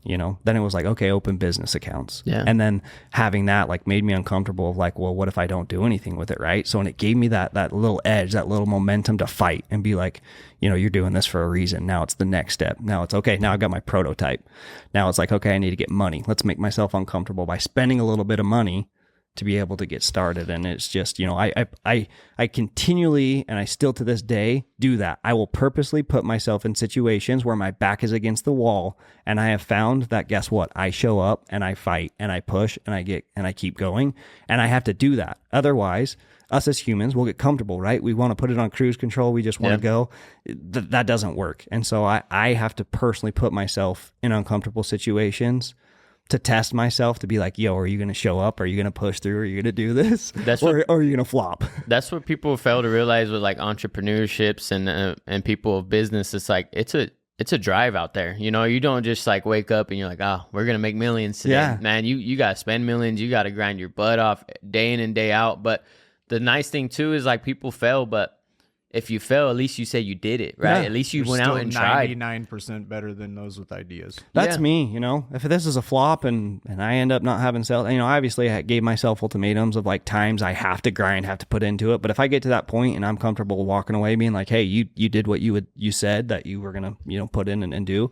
You know, then it was like, okay, open business accounts. Yeah. And then having that like made me uncomfortable of like, well, what if I don't do anything with it, right? So, and it gave me that little edge, that little momentum to fight and be like, you know, you're doing this for a reason. Now it's the next step. Now it's okay. Now I've got my prototype. Now it's like, okay, I need to get money. Let's make myself uncomfortable by spending a little bit of money to be able to get started. And it's just, you know, I continually, and I still to this day do that. I will purposely put myself in situations where my back is against the wall. And I have found that, guess what? I show up and I fight and I push and I keep going. And I have to do that. Otherwise, us as humans will get comfortable, right? We want to put it on cruise control. We just want to go. That doesn't work. And so I have to personally put myself in uncomfortable situations to test myself, to be like, yo, are you going to show up? Are you going to push through? Are you going to do this? Or are you going to flop? That's what people fail to realize with like entrepreneurships and people of business. It's like, it's it's a drive out there. You know, you don't just like wake up and you're like, oh, we're going to make millions today. Yeah. Man, you got to spend millions. You got to grind your butt off day in and day out. But the nice thing too is like people fail, but if you fail, at least you say you did it, right? Yeah. At least you You're went out still and tried. 99% better than those with ideas. That's Yeah. me, you know. If this is a flop and I end up not having sales, you know, obviously I gave myself ultimatums of like times I have to grind, have to put into it. But if I get to that point and I'm comfortable walking away being like, hey, you did what you said that you were gonna, you know, put in and do.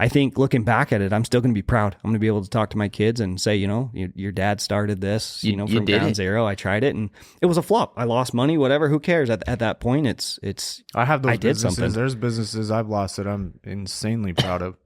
I think looking back at it, I'm still going to be proud. I'm going to be able to talk to my kids and say, you know, your dad started this, you know, You from did ground it. zero. I tried it and it was a flop. I lost money, whatever. Who cares? At that point, it's. I have those I did businesses. something. There's businesses I've lost that I'm insanely proud of.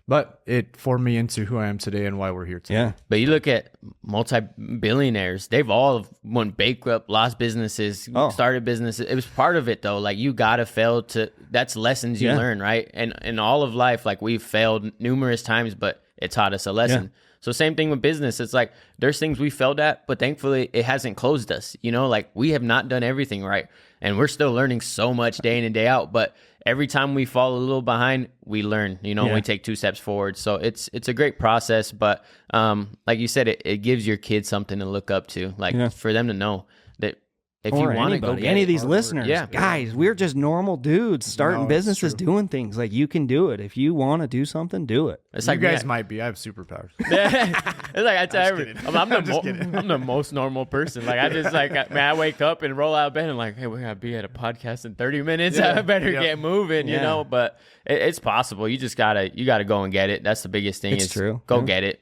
But it formed me into who I am today and why we're here today. Yeah. But you look at multi-billionaires, they've all went bankrupt, lost businesses, Oh. started businesses. It was part of it though. Like you got to fail that's lessons you Yeah. learn, right? And in all of life, like we've failed numerous times, but it taught us a lesson. Yeah. So same thing with business. It's like there's things we failed at, but thankfully it hasn't closed us. You know, like we have not done everything right. And we're still learning so much day in and day out. But every time we fall a little behind, we learn, you know, Yeah. we take 2 steps forward. So it's a great process. But like you said, it gives your kids something to look up to, like Yeah. for them to know that if Or you want to go anybody, get any it, of these hard work. listeners, Yeah. guys, we're just normal dudes starting No, it's businesses, true. doing things. Like you can do it. If you want to do something, do it. it's You like guys me. might be. I have superpowers. It's like I tell kidding. I'm I'm just kidding. I'm the most normal person. Like I just like I wake up and roll out of bed and like, hey, we're gonna be at a podcast in 30 minutes. Yeah. I better Yep. get moving, you Yeah. know. But it's possible. You just gotta go and get it. That's the biggest thing. It's is true. Go Yeah. get it.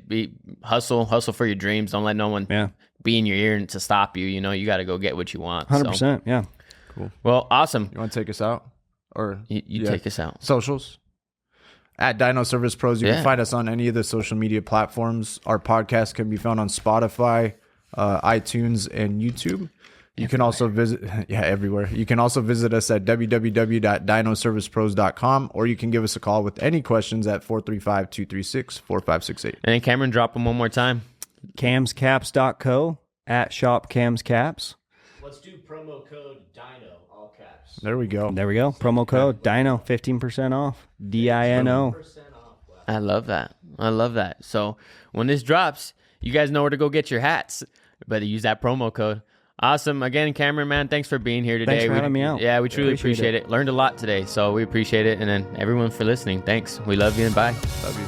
Hustle for your dreams. Don't let no one Yeah. be in your ear and to stop you. You know, you got to go get what you want. 100%. Yeah. Well, awesome. You want to take us out? Or You yeah. take us out. Socials at Dino Service Pros. You Yeah. can find us on any of the social media platforms. Our podcast can be found on Spotify, iTunes, and YouTube. You can also visit, everywhere. You can also visit us at www.dinoservicepros.com, or you can give us a call with any questions at 435-236-4568. And then Cameron, drop them one more time. Camscaps.co at shop camscaps. Let's do promo code DINO, all caps. There we go. There we go. Promo code DINO, 15% off. DINO. 10% off. Wow. I love that. I love that. So when this drops, you guys know where to go get your hats. Better use that promo code. Awesome. Again, Cameron, man, thanks for being here today. Thanks for having me out. Yeah, we truly Appreciate appreciate it. Learned a lot today, so we appreciate it. And then everyone for listening, thanks. We love you and bye. Love you.